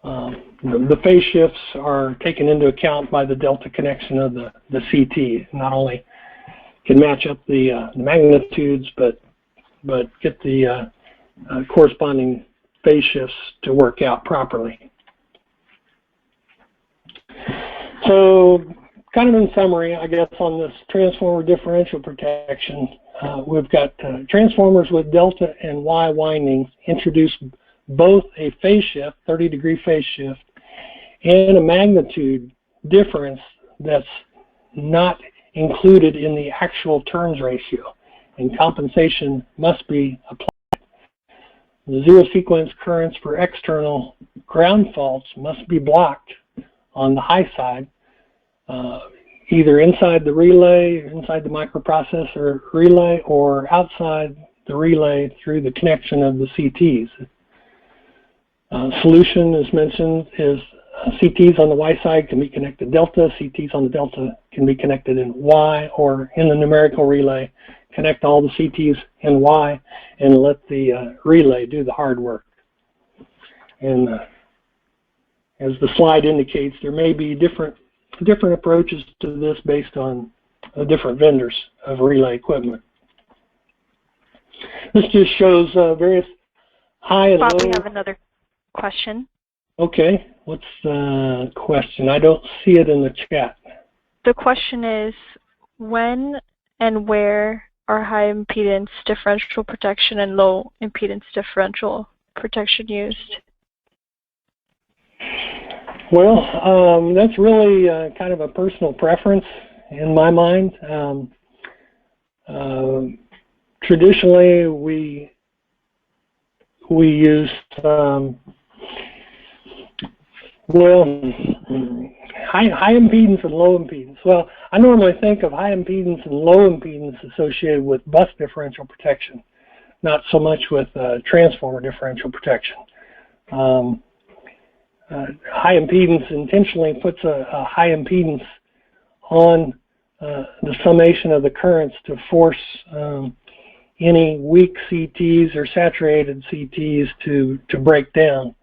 the phase shifts are taken into account by the delta connection of the CT. Not only can match up the magnitudes, but get the corresponding phase shifts to work out properly. So kind of in summary, I guess, on this transformer differential protection, we've got transformers with delta and Y windings introduce both a phase shift, 30-degree phase shift, and a magnitude difference that's not included in the actual turns ratio, and compensation must be applied. The zero sequence currents for external ground faults must be blocked on the high side, either inside the relay, inside the microprocessor relay, or outside the relay through the connection of the CTs. Solution, as mentioned, is CTs on the Y side can be connected delta, CTs on the delta can be connected in Y, or in the numerical relay, connect all the CTs in Y and let the relay do the hard work. And as the slide indicates, there may be different approaches to this based on different vendors of relay equipment. This just shows various high and Bob, low. we have another question. Okay, what's the question? I don't see it in the chat. The question is, when and where are high impedance differential protection and low impedance differential protection used? Well, that's really kind of a personal preference in my mind. Traditionally, we used high impedance and low impedance. Well, I normally think of high impedance and low impedance associated with bus differential protection, not so much with transformer differential protection. High impedance intentionally puts a high impedance on the summation of the currents to force any weak CTs or saturated CTs to break down.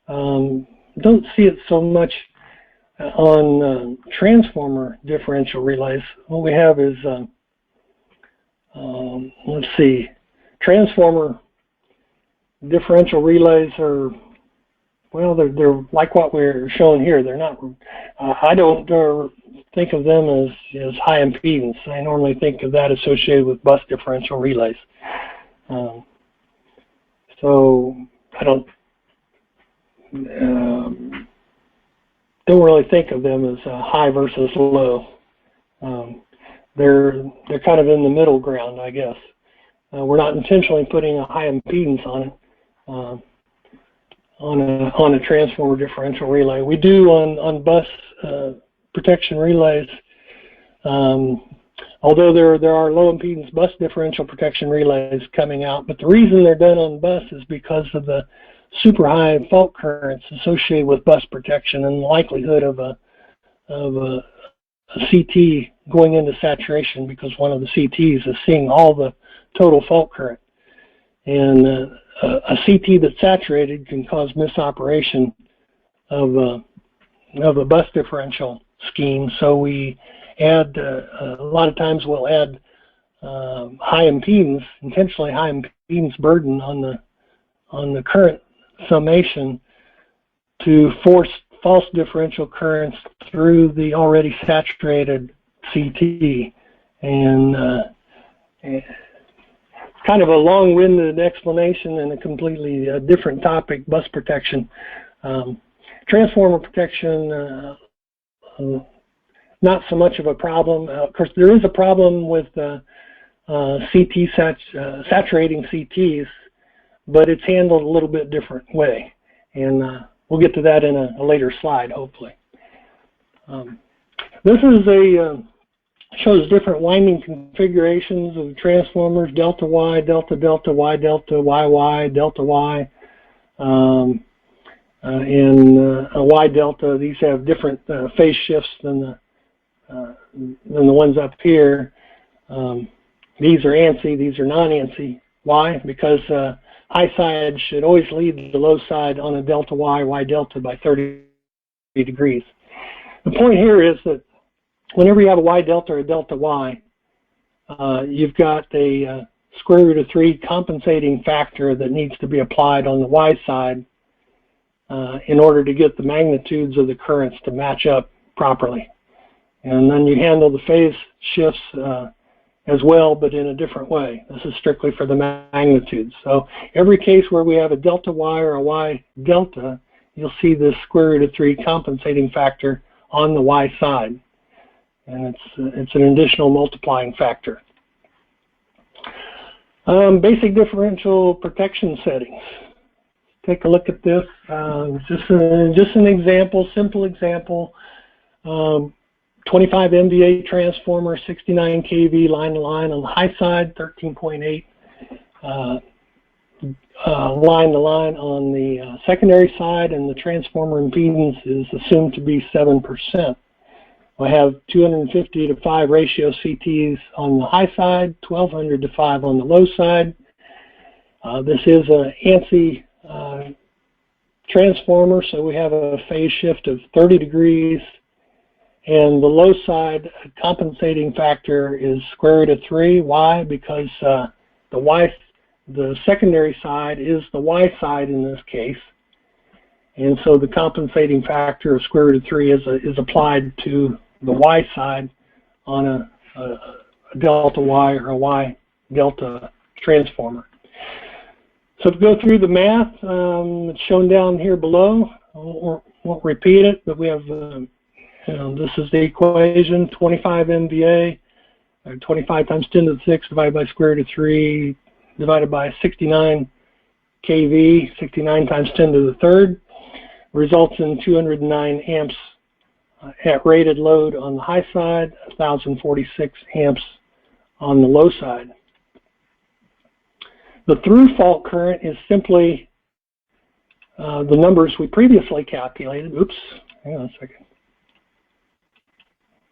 Don't see it so much on transformer differential relays. What we have is, let's see, transformer differential relays are, well, they're like what we're showing here. They're not, I don't think of them as high impedance. I normally think of that associated with bus differential relays. So I don't, don't really think of them as high versus low. They're kind of in the middle ground, I guess. We're not intentionally putting a high impedance on it on a transformer differential relay. We do on bus protection relays. Although there are low impedance bus differential protection relays coming out, but the reason they're done on bus is because of the super high fault currents associated with bus protection and the likelihood of a CT going into saturation, because one of the CTs is seeing all the total fault current. And a CT that's saturated can cause misoperation of a bus differential scheme. So we add, a lot of times we'll add high impedance, intentionally high impedance burden on the current summation to force false differential currents through the already saturated CT. And kind of a long-winded explanation and a completely different topic, bus protection. Transformer protection, not so much of a problem. Of course, there is a problem with saturating CTs, but it's handled a little bit different way. And we'll get to that in a later slide, hopefully. This is shows different winding configurations of transformers: delta Y, delta delta, Y delta, YY, delta Y, and a Y delta. These have different phase shifts than the ones up here. These are ANSI, these are non-ANSI. Why? Because high side should always lead the low side on a delta Y, Y delta by 30 degrees. The point here is that whenever you have a Y delta or a delta Y, you've got a square root of 3 compensating factor that needs to be applied on the Y side in order to get the magnitudes of the currents to match up properly. And then you handle the phase shifts as well, but in a different way. This is strictly for the magnitudes. So every case where we have a delta Y or a Y delta, you'll see this square root of 3 compensating factor on the Y side. And it's an additional multiplying factor. Basic differential protection settings. Take a look at this. Just an example, simple example. 25 MVA transformer, 69 kV line to line on the high side, 13.8 line to line on the secondary side, and the transformer impedance is assumed to be 7%. We have 250 to 5 ratio CTs on the high side, 1200 to 5 on the low side. This is an ANSI transformer, so we have a phase shift of 30 degrees, and the low side compensating factor is square root of 3. Why? Because the secondary side is the Y side in this case, and so the compensating factor of square root of 3 is applied to the Y side on a delta Y or a Y delta transformer. So to go through the math, it's shown down here below. I won't repeat it, but we have, this is the equation: 25 MVA, 25 times 10 to the 6 divided by square root of 3 divided by 69 kV, 69 times 10 to the third, results in 209 amps at rated load on the high side, 1046 amps on the low side. The through fault current is simply the numbers we previously calculated. Oops, hang on a second.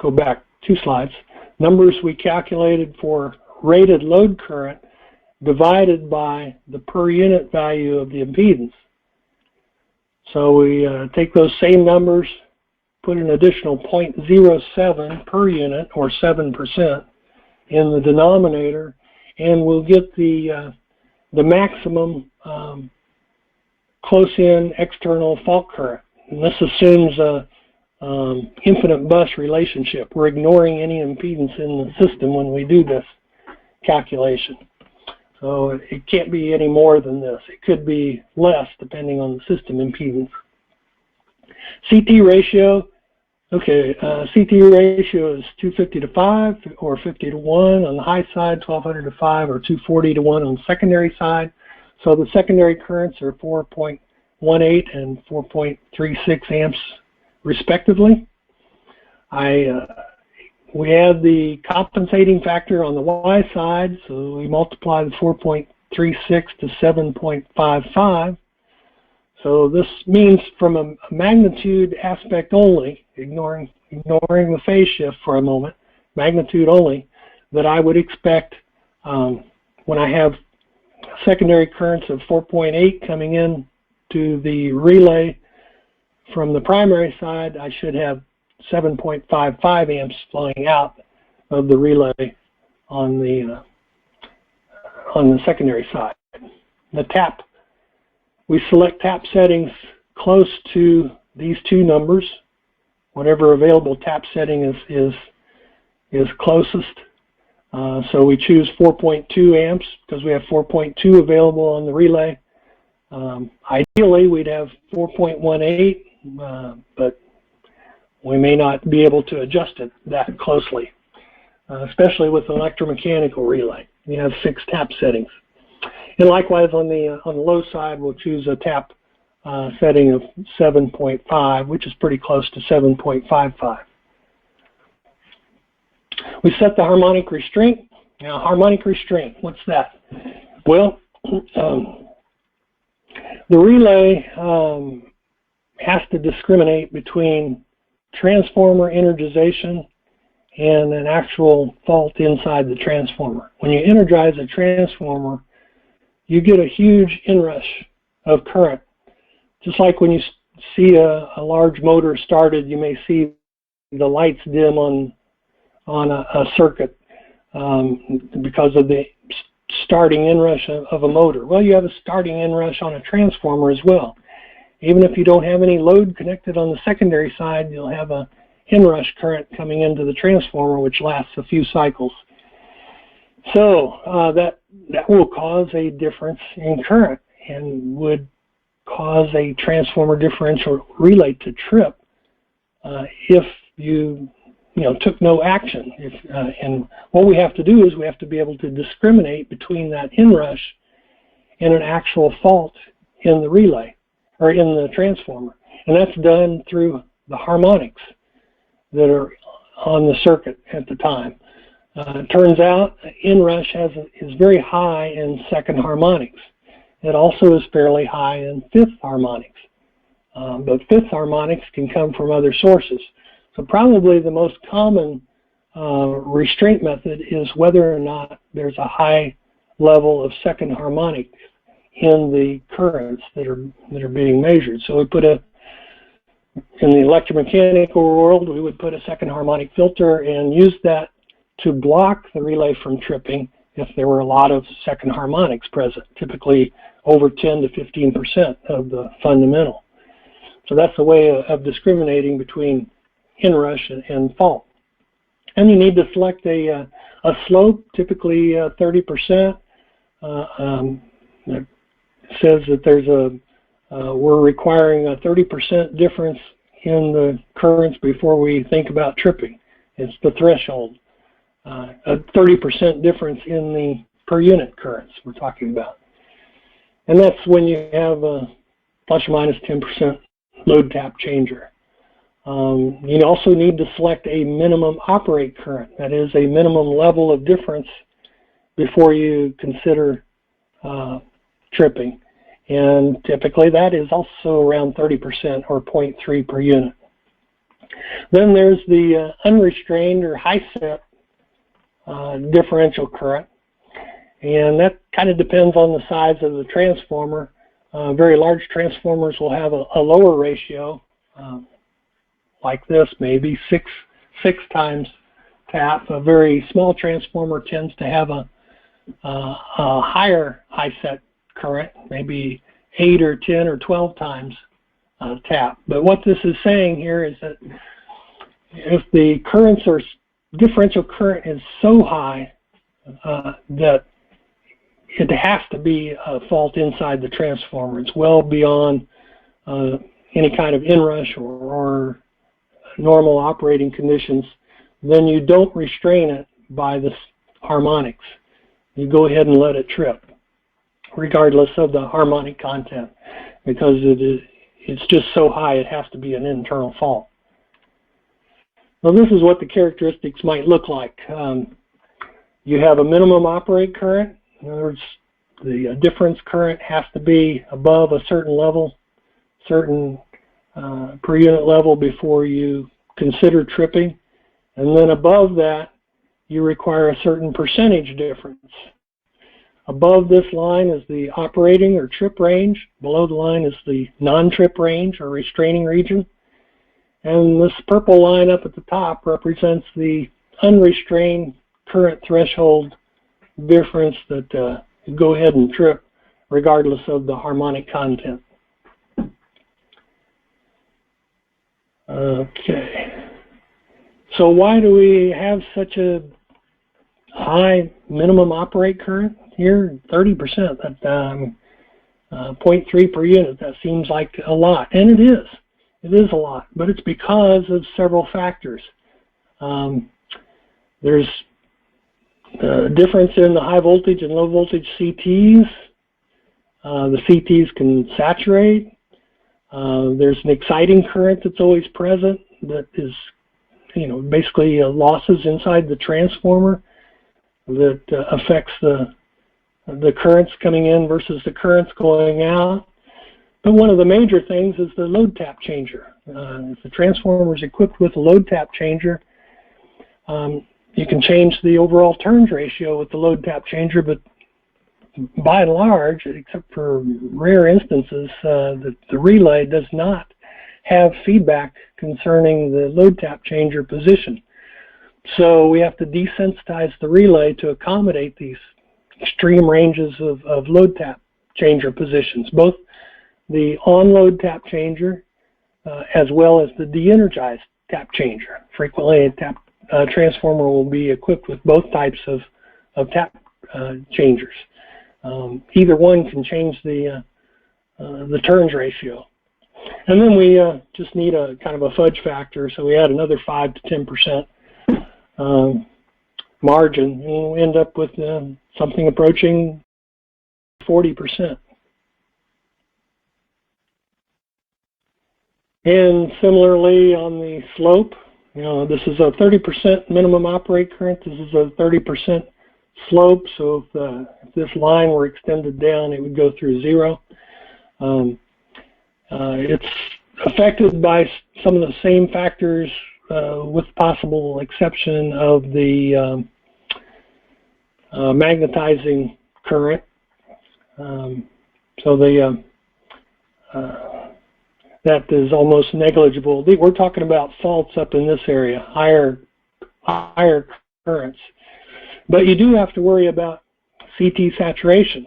Go back 2 slides. Numbers we calculated for rated load current divided by the per unit value of the impedance. So we take those same numbers, put an additional 0.07 per unit, or 7%, in the denominator, and we'll get the maximum close-in external fault current. And this assumes a infinite bus relationship. We're ignoring any impedance in the system when we do this calculation. So it can't be any more than this. It could be less depending on the system impedance. CT ratio, okay, CT ratio is 250 to 5 or 50 to 1 on the high side, 1200 to 5 or 240 to 1 on the secondary side. So the secondary currents are 4.18 and 4.36 amps respectively. We add the compensating factor on the Y side, so we multiply the 4.36 to 7.55. So this means from a magnitude aspect only, ignoring the phase shift for a moment, magnitude only, that I would expect when I have secondary currents of 4.8 coming in to the relay from the primary side, I should have 7.55 amps flowing out of the relay on the secondary side. The tap, we select tap settings close to these two numbers. Whatever available tap setting is closest. So we choose 4.2 amps because we have 4.2 available on the relay. Ideally, we'd have 4.18, but we may not be able to adjust it that closely, especially with an electromechanical relay. You have 6 tap settings. And likewise, on the low side, we'll choose a tap setting of 7.5, which is pretty close to 7.55. We set the harmonic restraint. Now, harmonic restraint, what's that? Well, the relay has to discriminate between transformer energization and an actual fault inside the transformer. When you energize a transformer, you get a huge inrush of current. Just like when you see a large motor started, you may see the lights dim on a circuit because of the starting inrush of a motor. Well, you have a starting inrush on a transformer as well. Even if you don't have any load connected on the secondary side, you'll have a inrush current coming into the transformer, which lasts a few cycles. So that will cause a difference in current and would cause a transformer differential relay to trip if you took no action. And what we have to do is we have to be able to discriminate between that inrush and an actual fault in the relay or in the transformer. And that's done through the harmonics that are on the circuit at the time. It turns out inrush is very high in second harmonics. It also is fairly high in fifth harmonics. But fifth harmonics can come from other sources. So probably the most common restraint method is whether or not there's a high level of second harmonic in the currents that are being measured. So we put in the electromechanical world, we would put a second harmonic filter and use that to block the relay from tripping if there were a lot of second harmonics present, typically over 10 to 15% of the fundamental. So that's a way of discriminating between inrush and fault. And you need to select a slope, typically 30%. It says that we're requiring a 30% difference in the currents before we think about tripping. It's the threshold. A 30% difference in the per unit currents we're talking about. And that's when you have a plus or minus 10% load tap changer. You also need to select a minimum operate current. That is a minimum level of difference before you consider tripping. And typically that is also around 30% or 0.3 per unit. Then there's the unrestrained or high set differential current. And that kind of depends on the size of the transformer. Very large transformers will have a lower ratio, like this, maybe six times tap. A very small transformer tends to have a higher high set current, maybe 8 or 10 or 12 times tap. But what this is saying here is that if the differential current is so high that it has to be a fault inside the transformer. It's well beyond any kind of inrush or normal operating conditions, then you don't restrain it by the harmonics. You go ahead and let it trip, regardless of the harmonic content, because it's just so high it has to be an internal fault. Well, this is what the characteristics might look like. You have a minimum operate current. In other words, the difference current has to be above a certain level, certain per unit level before you consider tripping. And then above that, you require a certain percentage difference. Above this line is the operating or trip range. Below the line is the non-trip range or restraining region. And this purple line up at the top represents the unrestrained current threshold difference that you go ahead and trip regardless of the harmonic content. Okay. So why do we have such a high minimum operate current here? 30%, that 0.3 per unit. That seems like a lot, and it is. It is a lot, but it's because of several factors. There's a difference in the high voltage and low voltage CTs. The CTs can saturate. There's an exciting current that's always present that is, basically losses inside the transformer that affects the currents coming in versus the currents going out. But one of the major things is the load tap changer. If the transformer is equipped with a load tap changer, you can change the overall turns ratio with the load tap changer, but by and large, except for rare instances, the relay does not have feedback concerning the load tap changer position. So we have to desensitize the relay to accommodate these extreme ranges of load tap changer positions, both the on-load tap changer as well as the de-energized tap changer. Frequently, a transformer will be equipped with both types of tap changers. Either one can change the turns ratio. And then we just need a kind of a fudge factor, so we add another 5 to 10% margin, and we'll end up with something approaching 40%. And similarly on the slope, this is a 30% minimum operate current. This is a 30% slope, so if this line were extended down, it would go through 0. It's affected by some of the same factors with possible exception of the magnetizing current. So that is almost negligible. We're talking about faults up in this area, higher currents. But you do have to worry about CT saturation.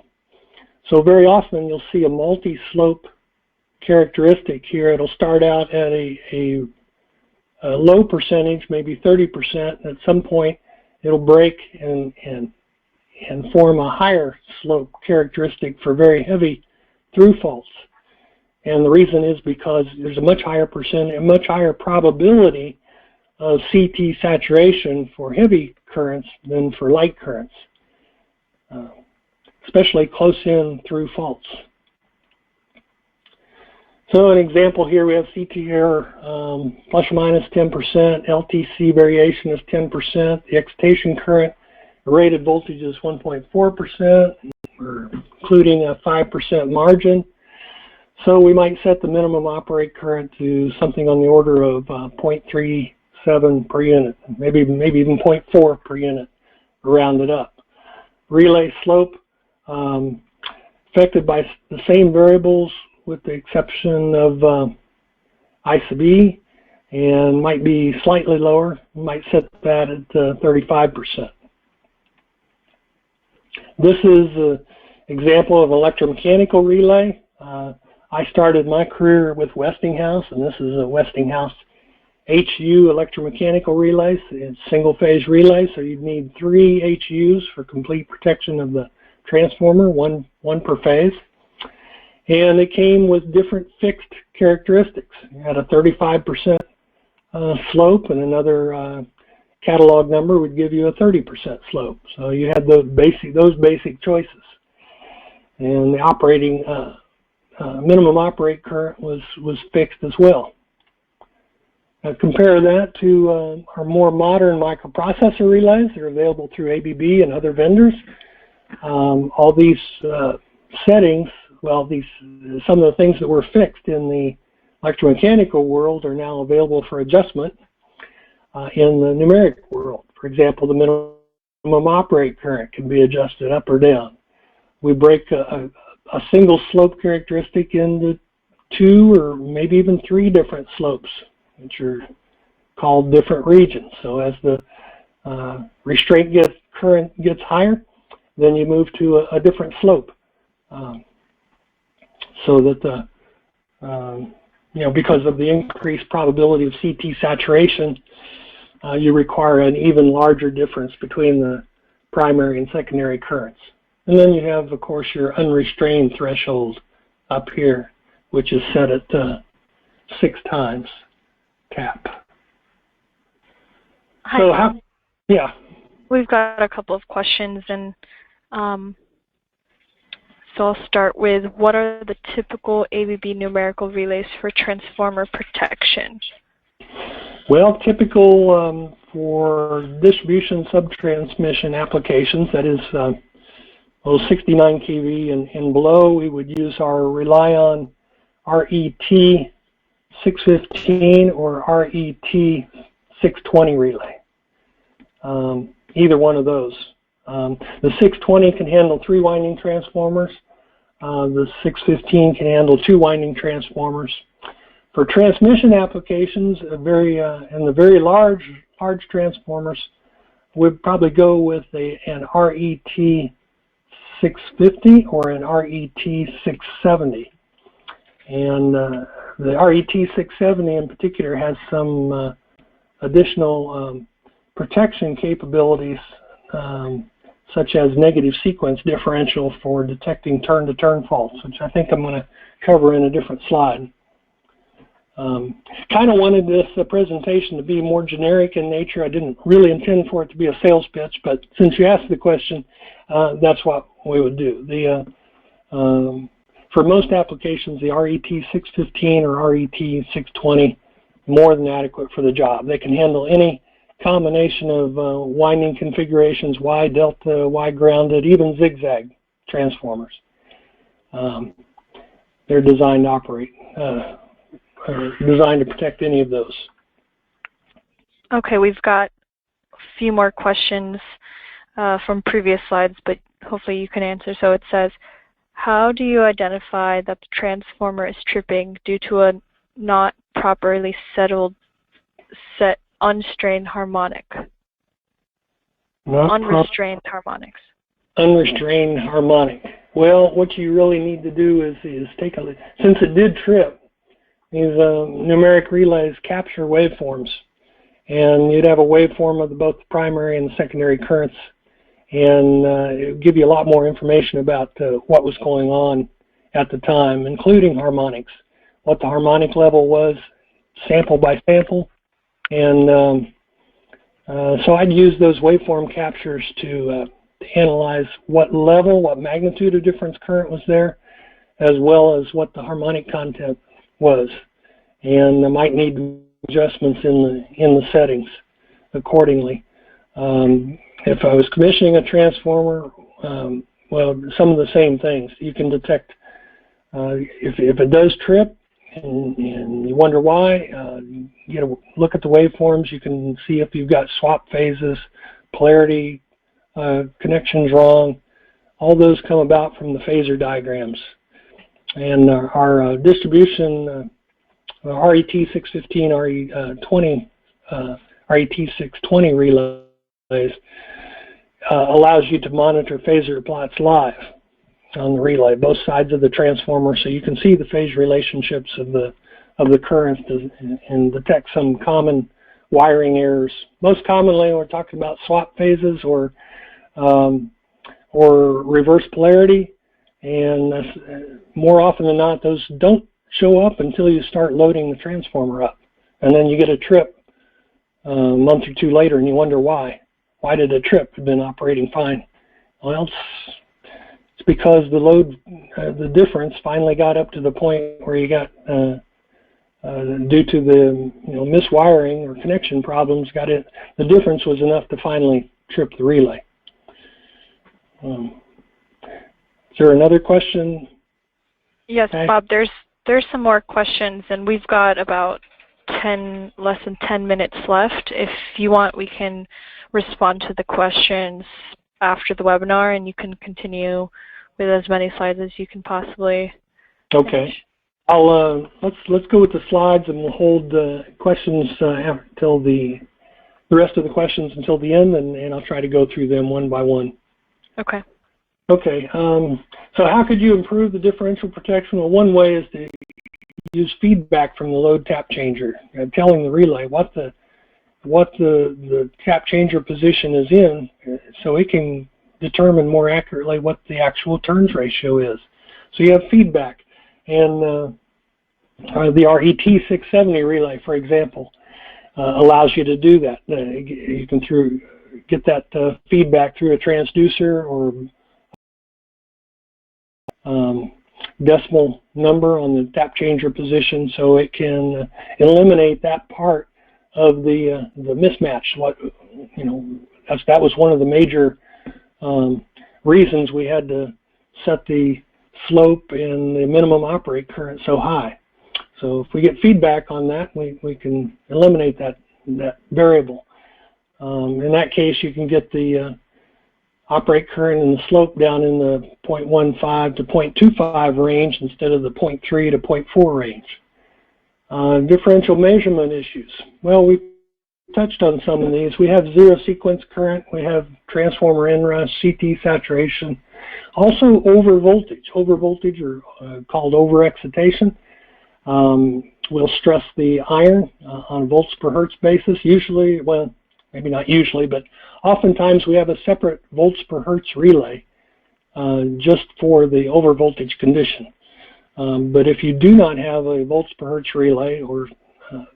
So very often you'll see a multi-slope characteristic here. It'll start out at a low percentage, maybe 30%. At some point it'll break and form a higher slope characteristic for very heavy through faults. And the reason is because there's a much higher probability of CT saturation for heavy currents than for light currents, especially close in through faults. So an example here, we have CT error plus or minus 10%, LTC variation is 10%, the excitation current rated voltage is 1.4%, we're including a 5% margin. So we might set the minimum operate current to something on the order of 0.37 per unit, maybe even 0.4 per unit, rounded up. Relay slope, affected by the same variables with the exception of I sub E, and might be slightly lower. We might set that at 35%. This is an example of electromechanical relay. I started my career with Westinghouse, and this is a Westinghouse HU electromechanical relay. It's single-phase relay, so you'd need 3 HUs for complete protection of the transformer, one per phase. And it came with different fixed characteristics. You had a 35% slope, and another catalog number would give you a 30% slope. So you had those basic choices. And the operating minimum operate current was fixed as well. Compare that to our more modern microprocessor relays that are available through ABB and other vendors. All these settings, well, some of the things that were fixed in the electromechanical world are now available for adjustment in the numeric world. For example, the minimum operate current can be adjusted up or down. We break a single slope characteristic into 2 or maybe even 3 different slopes, which are called different regions. So as the restraint current gets higher, then you move to a different slope. So that because of the increased probability of CT saturation, you require an even larger difference between the primary and secondary currents. And then you have, of course, your unrestrained threshold up here, which is set at 6 times tap. Hi, so yeah. We've got a couple of questions, and so I'll start with, what are the typical ABB numerical relays for transformer protection? Well, typical for distribution subtransmission applications, that is 69 kV and below, we would use our Relion RET 615 or RET 620 relay. Either one of those. The 620 can handle 3 winding transformers. The 615 can handle 2 winding transformers. For transmission applications, and the very large transformers, we'd probably go with an RET 650 or an RET 670. And the RET 670 in particular has some additional protection capabilities, such as negative sequence differential for detecting turn-to-turn faults, which I think I'm going to cover in a different slide. Kind of wanted this presentation to be more generic in nature. I didn't really intend for it to be a sales pitch, but since you asked the question, that's what we would do. For most applications, the RET 615 or RET 620 more than adequate for the job. They can handle any combination of winding configurations, Y delta, Y grounded, even zigzag transformers. They're designed to operate, or designed to protect any of those. Okay, we've got a few more questions from previous slides, but hopefully you can answer. So it says, how do you identify that the transformer is tripping due to a not properly set unrestrained harmonic? Unrestrained harmonics. Unrestrained harmonic. Well, what you really need to do is take a look. Since it did trip, these numeric relays capture waveforms, and you'd have a waveform of both the primary and the secondary currents, and it would give you a lot more information about what was going on at the time, including harmonics, what the harmonic level was, sample by sample, and so I'd use those waveform captures to analyze what level, what magnitude of difference current was there, as well as what the harmonic content was, and I might need adjustments in the settings accordingly. If I was commissioning a transformer, well, some of the same things. You can detect if it does trip, and you wonder why. You know, look at the waveforms. You can see if you've got swap phases, polarity connections wrong. All those come about from the phasor diagrams. And our distribution RET 615, RET 620 relays allows you to monitor phasor plots live on the relay, both sides of the transformer, so you can see the phase relationships of the currents and detect some common wiring errors. Most commonly, we're talking about swap phases or reverse polarity, And more often than not, those don't show up until you start loading the transformer up. And then you get a trip a month or two later and you wonder why. Why did a trip have been operating fine? Well, it's because the load, the difference finally got up to the point where you got, due to the miswiring or connection problems, the difference was enough to finally trip the relay. Is there another question? Yes, Bob, there's some more questions, and we've got about less than 10 minutes left. If you want, we can respond to the questions after the webinar, and you can continue with as many slides as you can possibly finish. Okay. Let's go with the slides, and we'll hold questions until the rest of the questions until the end, and I'll try to go through them one by one. Okay. Okay. So how could you improve the differential protection? Well, one way is to use feedback from the load tap changer, telling the relay what the tap changer position is in, so it can determine more accurately what the actual turns ratio is. So you have feedback, and the RET670 relay, for example, allows you to do that. You can get that feedback through a transducer or decimal number on the tap changer position, so it can eliminate that part of the mismatch. That was one of the major reasons we had to set the slope and the minimum operate current so high. So if we get feedback on that, we can eliminate that variable. In that case, you can get the operate current and the slope down in the 0.15 to 0.25 range instead of the 0.3 to 0.4 range. Differential measurement issues. Well, we touched on some of these. We have zero sequence current. We have transformer inrush, CT saturation. Also over voltage. Over voltage, or called over excitation. We'll stress the iron on a volts per hertz basis. Usually, well, maybe not usually, but oftentimes we have a separate volts per hertz relay just for the over voltage condition. But if you do not have a volts per hertz relay,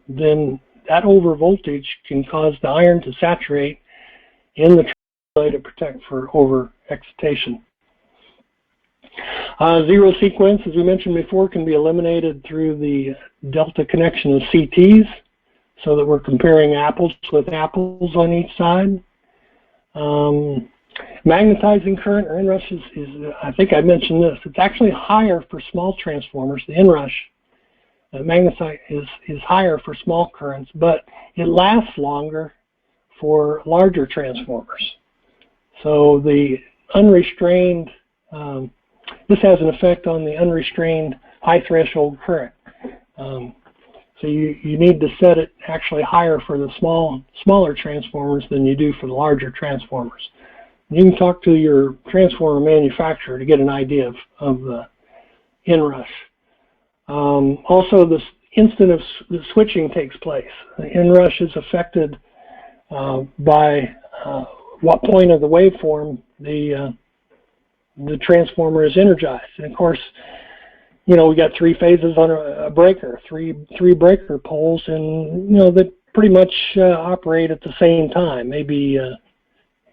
then that over voltage can cause the iron to saturate in the relay to protect for over excitation. Zero sequence, as we mentioned before, can be eliminated through the delta connection of CTs, so that we're comparing apples with apples on each side. Magnetizing current or inrush is I think I mentioned this, it's actually higher for small transformers. The inrush magnetite is higher for small currents, but it lasts longer for larger transformers. So the unrestrained, this has an effect on the unrestrained high threshold current. So you need to set it actually higher for the smaller transformers than you do for the larger transformers. You can talk to your transformer manufacturer to get an idea of the inrush. Also, the instant of the switching takes place. The inrush is affected by what point of the waveform the transformer is energized. And of course, we got three phases on a breaker, three breaker poles, and that pretty much operate at the same time, maybe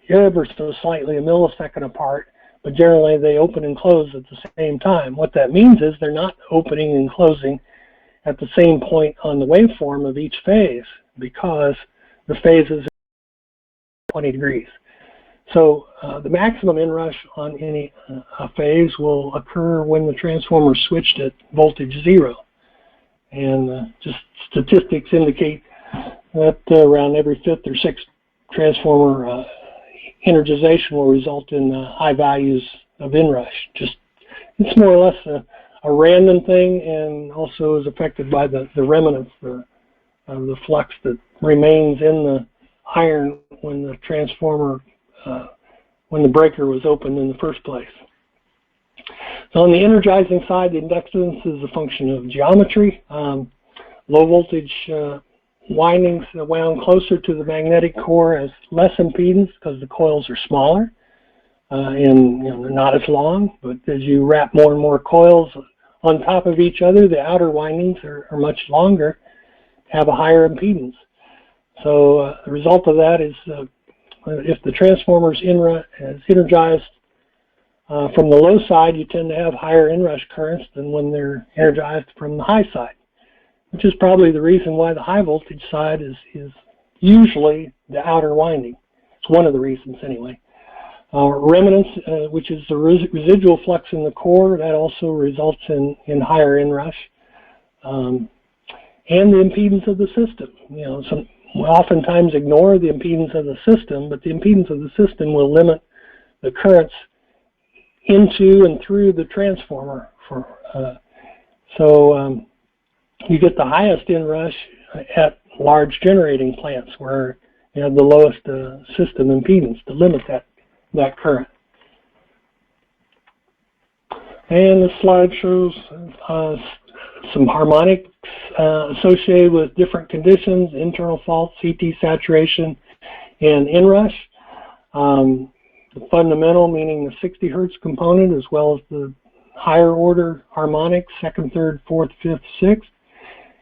ever so slightly a millisecond apart, but generally they open and close at the same time. What that means is they're not opening and closing at the same point on the waveform of each phase, because the phases are 20 degrees. So the maximum inrush on any phase will occur when the transformer is switched at voltage 0. And just statistics indicate that around every 5th or 6th transformer energization will result in high values of inrush. It's more or less a random thing, and also is affected by the remnant of the flux that remains in the iron when the transformer when the breaker was opened in the first place. So on the energizing side, the inductance is a function of geometry. Low voltage windings wound closer to the magnetic core has less impedance because the coils are smaller. and they're not as long, but as you wrap more and more coils on top of each other, the outer windings are much longer, have a higher impedance. So the result of that is if the transformer is energized from the low side, you tend to have higher inrush currents than when they're energized from the high side, which is probably the reason why the high voltage side is usually the outer winding. It's one of the reasons anyway. Remanence, which is the residual flux in the core, that also results in higher inrush. And the impedance of the system. We oftentimes ignore the impedance of the system, but the impedance of the system will limit the currents into and through the transformer. So you get the highest inrush at large generating plants where you have the lowest system impedance to limit that current. And this slide shows some harmonics associated with different conditions: internal fault, CT saturation, and inrush. The fundamental, meaning the 60 hertz component, as well as the higher order harmonics, second, third, fourth, fifth, sixth.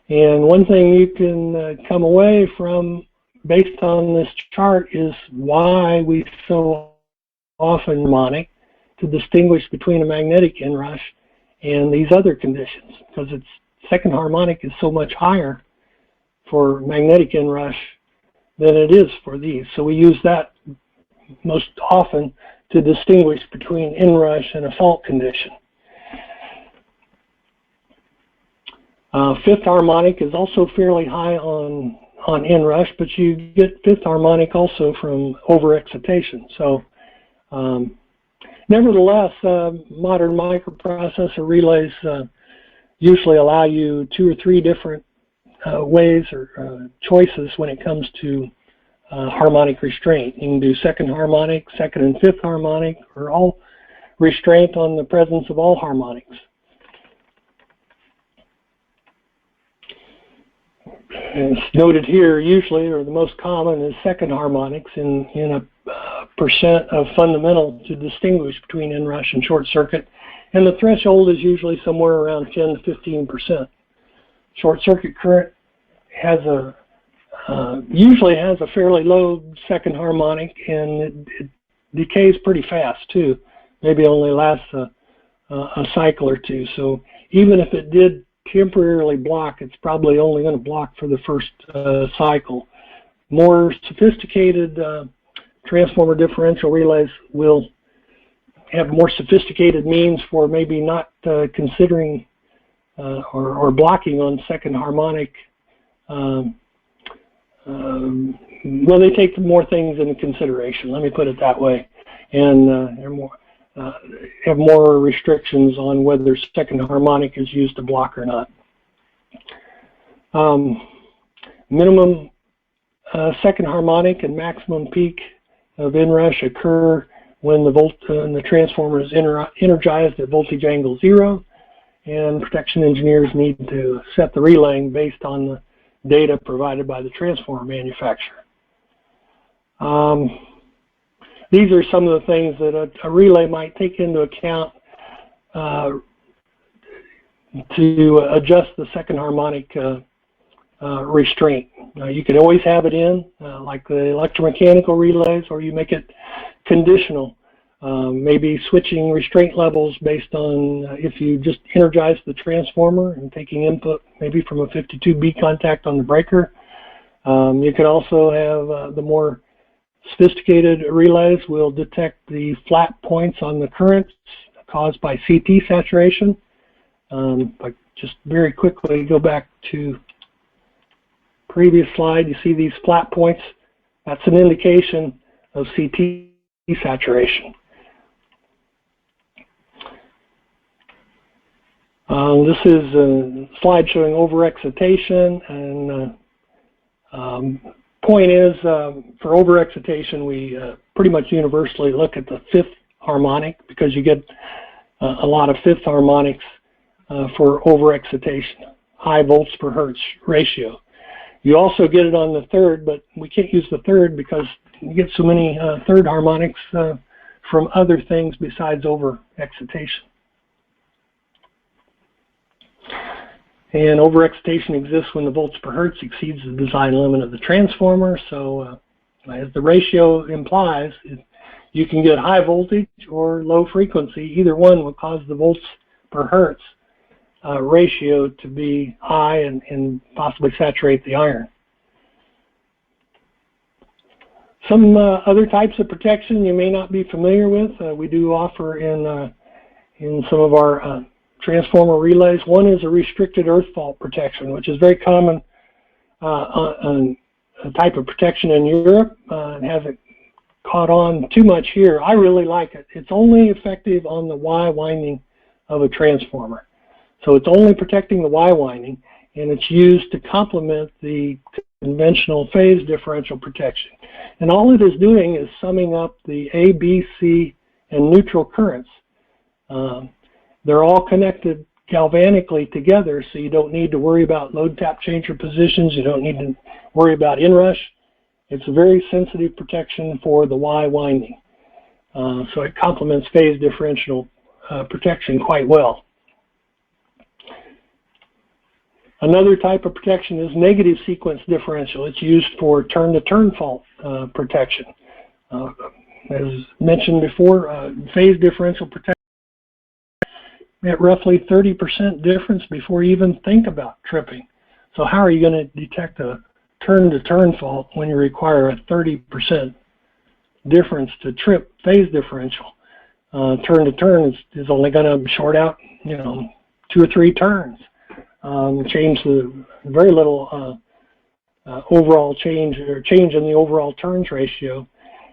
And one thing you can come away from based on this chart is why we so often harmonic to distinguish between a magnetic inrush and these other conditions, because its second harmonic is so much higher for magnetic inrush than it is for these. So we use that most often to distinguish between inrush and a fault condition. Fifth harmonic is also fairly high on inrush, but you get fifth harmonic also from overexcitation. So nevertheless, modern microprocessor relays usually allow you 2 or 3 different ways or choices when it comes to harmonic restraint. You can do second harmonic, second and fifth harmonic, or all restraint on the presence of all harmonics. As noted here, usually, or the most common, is second harmonics in a percent of fundamental to distinguish between inrush and short circuit, and the threshold is usually somewhere around 10 to 15%. Short circuit current has usually has a fairly low second harmonic, and it decays pretty fast too. Maybe only lasts a cycle or two. So even if it did temporarily block, it's probably only going to block for the first cycle. More sophisticated transformer differential relays will have more sophisticated means for maybe not considering or blocking on second harmonic. Well, they take more things into consideration, let me put it that way, and have more restrictions on whether second harmonic is used to block or not. Minimum second harmonic and maximum peak of inrush occur when the transformer is energized at voltage angle 0, and protection engineers need to set the relaying based on the data provided by the transformer manufacturer. These are some of the things that a relay might take into account to adjust the second harmonic restraint. You could always have it in, like the electromechanical relays, or you make it conditional. Maybe switching restraint levels based on if you just energize the transformer and taking input maybe from a 52B contact on the breaker. You can also have the more sophisticated relays will detect the flat points on the currents caused by CT saturation. But just very quickly go back to previous slide. You see these flat points. That's an indication of CT saturation. This is a slide showing overexcitation, and point is, for overexcitation, we pretty much universally look at the fifth harmonic because you get a lot of fifth harmonics for overexcitation, high volts per hertz ratio. You also get it on the third, but we can't use the third because you get so many third harmonics from other things besides over-excitation. And over-excitation exists when the volts per hertz exceeds the design limit of the transformer. So as the ratio implies, you can get high voltage or low frequency. Either one will cause the volts per hertz ratio to be high and possibly saturate the iron. Some other types of protection you may not be familiar with, we do offer in some of our transformer relays. One is a restricted earth fault protection, which is very common a type of protection in Europe. It hasn't caught on too much here. I really like it. It's only effective on the Y winding of a transformer. So it's only protecting the Y winding, and it's used to complement the conventional phase differential protection. And all it is doing is summing up the A, B, C, and neutral currents. They're all connected galvanically together, so you don't need to worry about load tap changer positions. You don't need to worry about inrush. It's a very sensitive protection for the Y winding. So it complements phase differential protection quite well. Another type of protection is negative sequence differential. It's used for turn-to-turn fault protection. As mentioned before, phase differential protection at roughly 30% difference before you even think about tripping. So how are you going to detect a turn-to-turn fault when you require a 30% difference to trip phase differential? Turn-to-turn is only going to short out, 2 or 3 turns. Change the very little overall change in the overall turns ratio.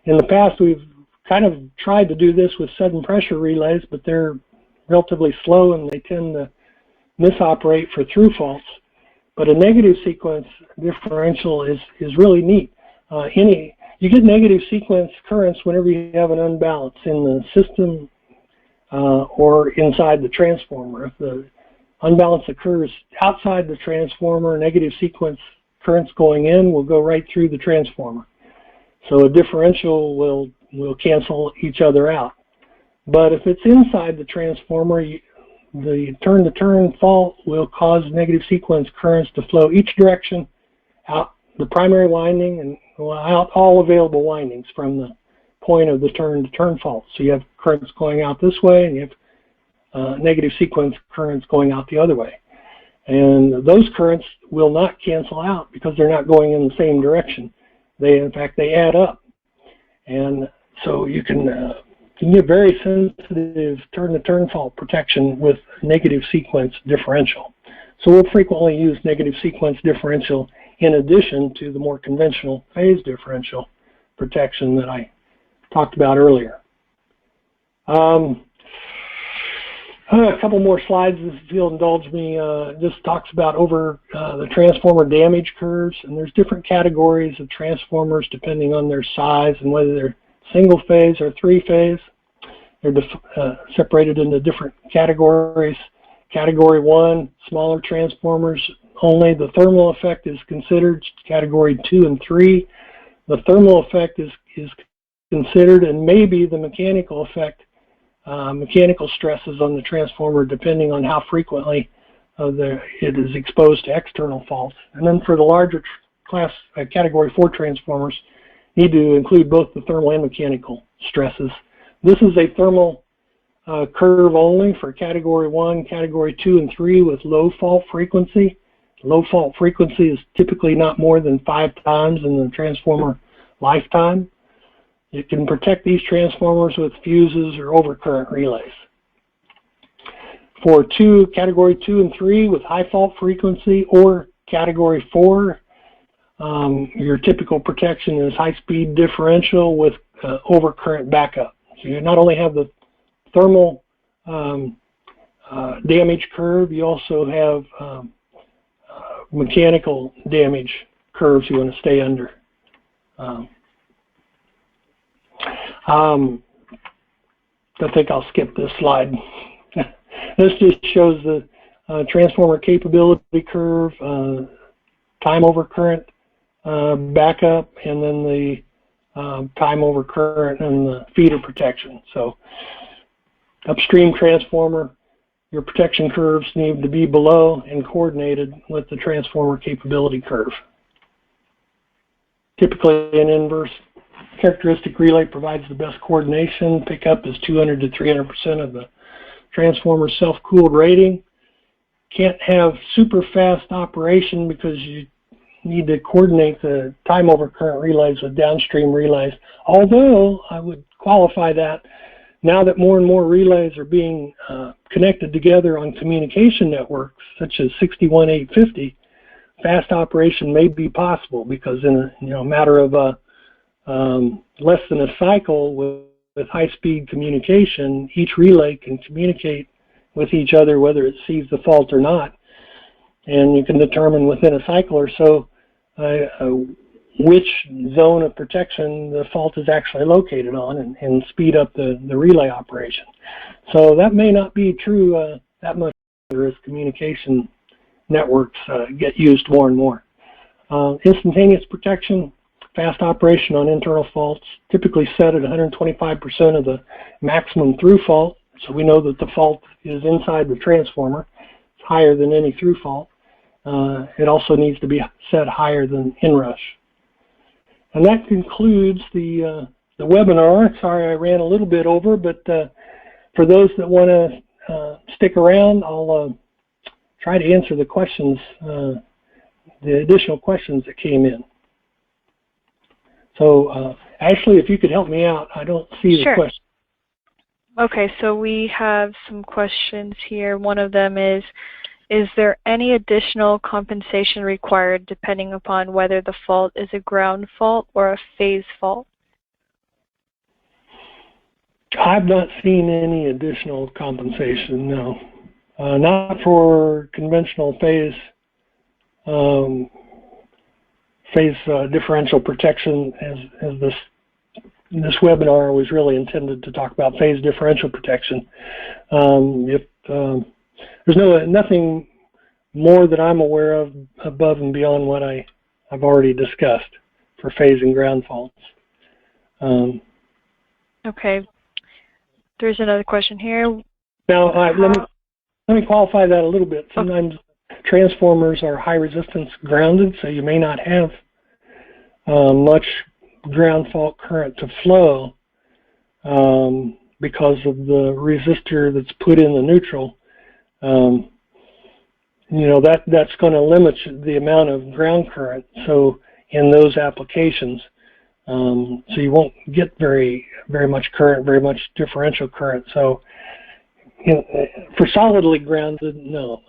In the past, we've kind of tried to do this with sudden pressure relays, but they're relatively slow and they tend to misoperate for through faults. But a negative sequence differential is really neat. You get negative sequence currents whenever you have an unbalance in the system or inside the transformer. If the unbalance occurs outside the transformer, negative sequence currents going in will go right through the transformer. So a differential will cancel each other out. But if it's inside the transformer, the turn-to-turn fault will cause negative sequence currents to flow each direction out the primary winding and out all available windings from the point of the turn-to-turn fault. So you have currents going out this way and you have negative sequence currents going out the other way. And those currents will not cancel out because they're not going in the same direction. In fact, they add up. And so you can get very sensitive turn-to-turn fault protection with negative sequence differential. So we'll frequently use negative sequence differential in addition to the more conventional phase differential protection that I talked about earlier. A couple more slides, if you'll indulge me. This talks about the transformer damage curves, and there's different categories of transformers depending on their size and whether they're single phase or 3-phase. They're separated into different categories. Category 1, smaller transformers only. The thermal effect is considered. Category 2 and 3, the thermal effect is considered, and maybe the mechanical effect, mechanical stresses on the transformer depending on how frequently it is exposed to external faults. And then for the larger class, Category 4 transformers, need to include both the thermal and mechanical stresses. This is a thermal curve only for Category 1, Category 2, and 3 with low fault frequency. Low fault frequency is typically not more than 5 times in the transformer lifetime. You can protect these transformers with fuses or overcurrent relays. For Category 2 and 3 with high fault frequency, or Category 4, your typical protection is high-speed differential with overcurrent backup. So you not only have the thermal damage curve, you also have mechanical damage curves you want to stay under. I think I'll skip this slide. This just shows the transformer capability curve, time over current backup, and then the time over current and the feeder protection. So upstream transformer, your protection curves need to be below and coordinated with the transformer capability curve. Typically, an inverse characteristic relay provides the best coordination. Pickup is 200 to 300% of the transformer self-cooled rating. Can't have super fast operation because you need to coordinate the time over current relays with downstream relays. Although I would qualify that now that more and more relays are being connected together on communication networks such as 61850, fast operation may be possible because in a matter of less than a cycle with high-speed communication, each relay can communicate with each other whether it sees the fault or not, and you can determine within a cycle or so which zone of protection the fault is actually located on and speed up the relay operation. So that may not be true that much as communication networks get used more and more. Instantaneous protection, fast operation on internal faults, typically set at 125% of the maximum through fault. So we know that the fault is inside the transformer. It's higher than any through fault. It also needs to be set higher than inrush. And that concludes the webinar. Sorry I ran a little bit over, but for those that want to stick around, I'll try to answer the questions, the additional questions that came in. So Ashley, if you could help me out, I don't see the question. Okay, so we have some questions here. One of them is there any additional compensation required depending upon whether the fault is a ground fault or a phase fault? I've not seen any additional compensation, no. Not for conventional phase differential protection, as this webinar was really intended to talk about phase differential protection. There's nothing more that I'm aware of above and beyond what I've already discussed for phase and ground faults. Okay. There's another question here. Now, let me qualify that a little bit. Sometimes transformers are high resistance grounded, so you may not have much ground fault current to flow because of the resistor that's put in the neutral. That's going to limit the amount of ground current. So in those applications, so you won't get very much current, very much differential current. So for solidly grounded, no.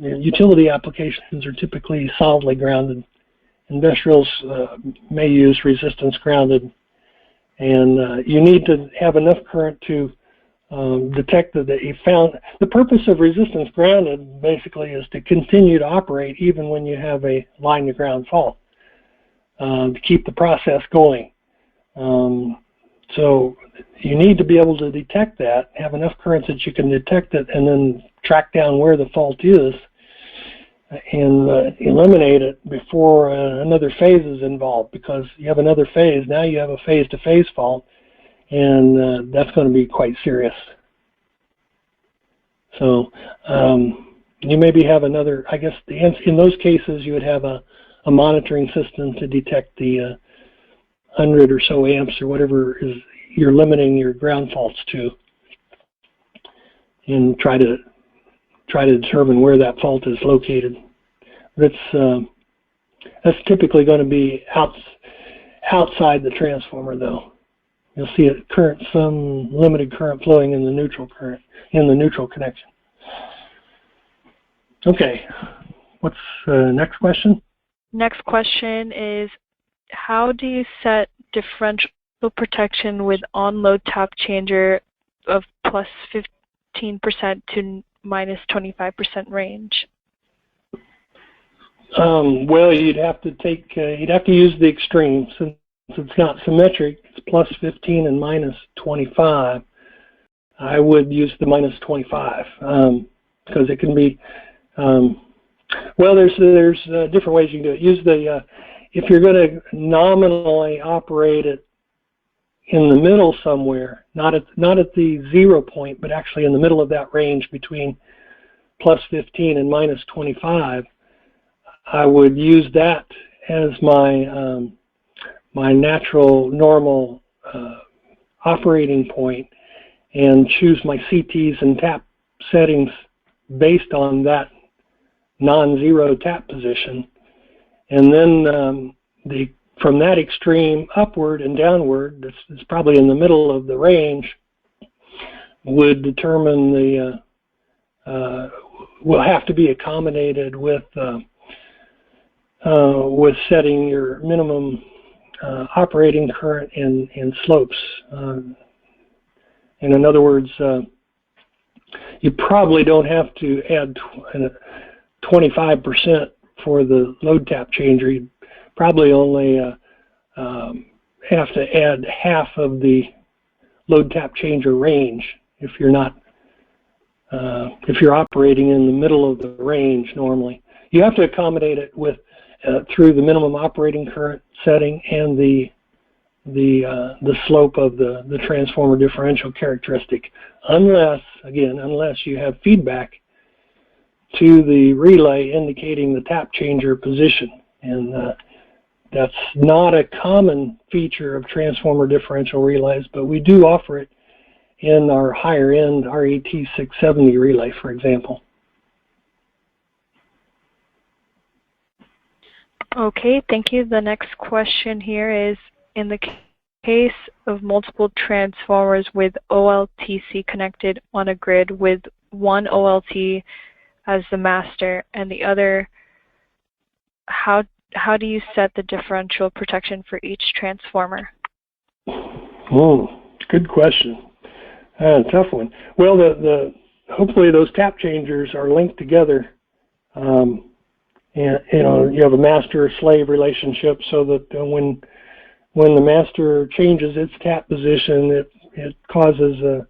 Utility applications are typically solidly grounded. Industrials may use resistance grounded, and you need to have enough current to detect that you found. The purpose of resistance grounded basically is to continue to operate even when you have a line to ground fault, to keep the process going. So you need to be able to detect that, have enough current that you can detect it, and then track down where the fault is and eliminate it before another phase is involved, because you have another phase. Now you have a phase-to-phase fault, and that's going to be quite serious. So you maybe have another, I guess in those cases you would have a monitoring system to detect the 100 or so amps or whatever is you're limiting your ground faults to, and try to determine where that fault is located. That's typically going to be outside the transformer, though. You'll see some limited current flowing in the neutral connection. Okay, what's the next question? Next question is, how do you set differential protection with on-load tap changer of plus 15% to minus 25% range? Well, you'd have to use the extreme. Since it's not symmetric, it's plus 15 and minus 25. I would use the minus 25 because it can be. Well, there's different ways you can do it. if you're going to nominally operate it in the middle somewhere, not at the 0 point, but actually in the middle of that range between plus 15 and minus 25, I would use that as my my natural normal operating point and choose my CTs and tap settings based on that non-zero tap position. And then from that extreme upward and downward, that's probably in the middle of the range, would determine the will have to be accommodated with setting your minimum operating current and slopes. And in other words, you probably don't have to add 25% for the load tap changer. You probably only have to add half of the load tap changer range if you're not if you're operating in the middle of the range normally. You have to accommodate it with through the minimum operating current setting and the slope of the transformer differential characteristic, unless you have feedback to the relay indicating the tap changer position. And that's not a common feature of transformer differential relays, but we do offer it in our higher end RET 670 relay, for example. Okay, thank you. The next question here is, in the case of multiple transformers with OLTC connected on a grid with one OLT as the master and the other, how do you set the differential protection for each transformer? Good question. Tough one. Well, hopefully those tap changers are linked together. And you have a master-slave relationship, so that when the master changes its tap position, it causes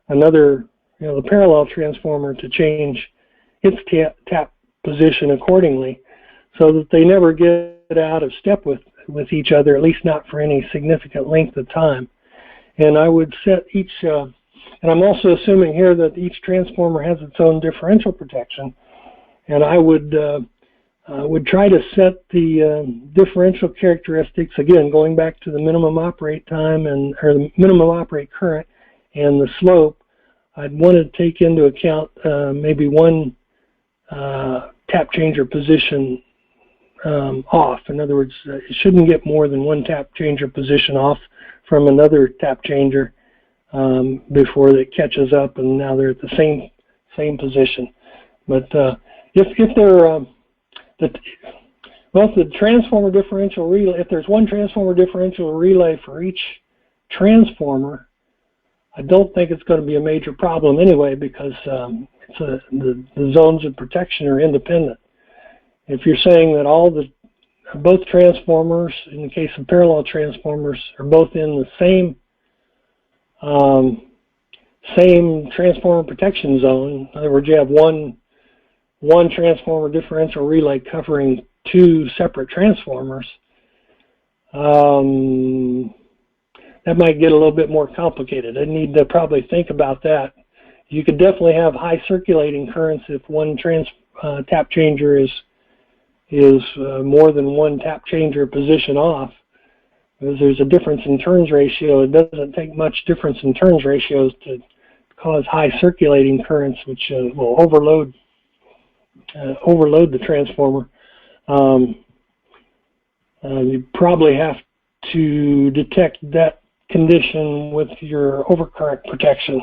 another, the parallel transformer to change its tap position accordingly, so that they never get out of step with each other, at least not for any significant length of time. And I would set each, and I'm also assuming here that each transformer has its own differential protection, and I would try to set the differential characteristics, again, going back to the minimum operate time or the minimum operate current and the slope. I'd want to take into account maybe one tap changer position off. In other words, it shouldn't get more than one tap changer position off from another tap changer before it catches up and now they're at the same position. But if they're the transformer differential relay, if there's one transformer differential relay for each transformer, I don't think it's going to be a major problem anyway, because the zones of protection are independent. If you're saying that both transformers, in the case of parallel transformers, are both in the same transformer protection zone, in other words, you have one transformer differential relay covering two separate transformers, that might get a little bit more complicated. I need to probably think about that. You could definitely have high circulating currents if one tap changer is more than one tap changer position off, because there's a difference in turns ratio. It doesn't take much difference in turns ratios to cause high circulating currents, which will overload the transformer. You probably have to detect that condition with your overcurrent protection.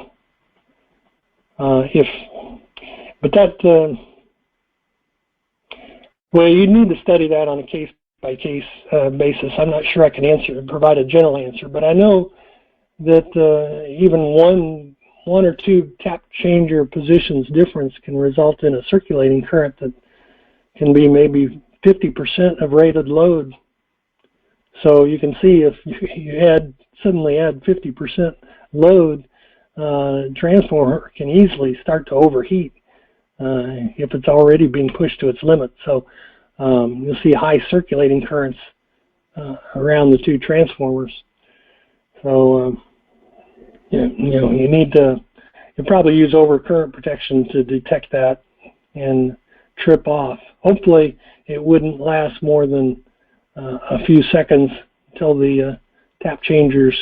Well, you need to study that on a case-by-case basis. I'm not sure I can provide a general answer, but I know that even one or two tap changer positions difference can result in a circulating current that can be maybe 50% of rated load. So you can see if you suddenly add 50% load, transformer can easily start to overheat if it's already being pushed to its limit. So you'll see high circulating currents around the two transformers. So you need to probably use overcurrent protection to detect that and trip off. Hopefully, it wouldn't last more than a few seconds until the tap changers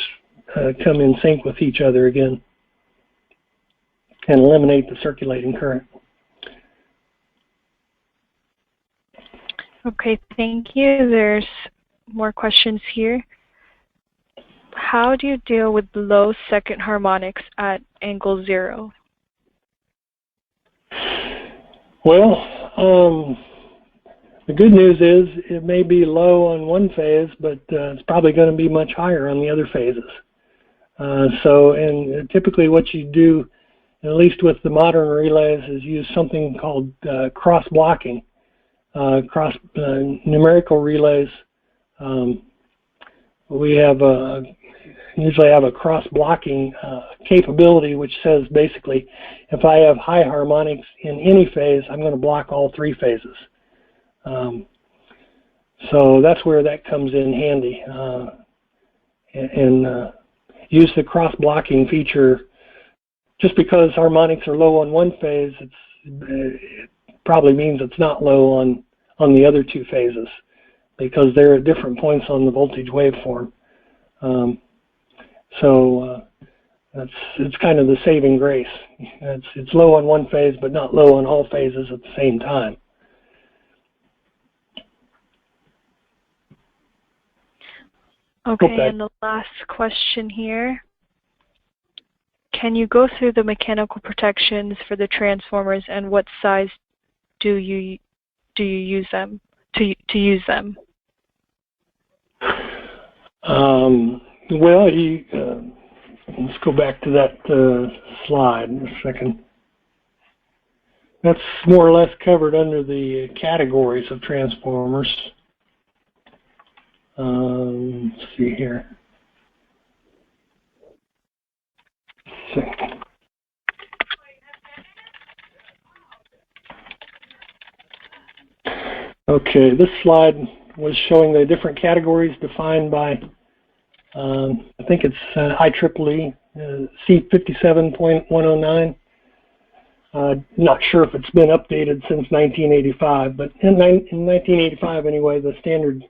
come in sync with each other again and eliminate the circulating current. Okay, thank you. There's more questions here. How do you deal with low second harmonics at angle 0? Well, the good news is it may be low on one phase, but it's probably going to be much higher on the other phases. And typically what you do, at least with the modern relays, is use something called cross-blocking. Numerical relays, we have usually have a cross-blocking capability, which says basically if I have high harmonics in any phase, I'm going to block all three phases. So that's where that comes in handy. And use the cross-blocking feature. Just because harmonics are low on one phase, it probably means it's not low on the other two phases, because they're at different points on the voltage waveform. It's kind of the saving grace. It's low on one phase, but not low on all phases at the same time. Okay, and the last question here. Can you go through the mechanical protections for the transformers, and what size do you use them to use them? Well, let's go back to that slide in a second. That's more or less covered under the categories of transformers. Let's see here. Okay, this slide was showing the different categories defined by, I think it's IEEE C57.109. Not sure if it's been updated since 1985, but in 1985 anyway, the standard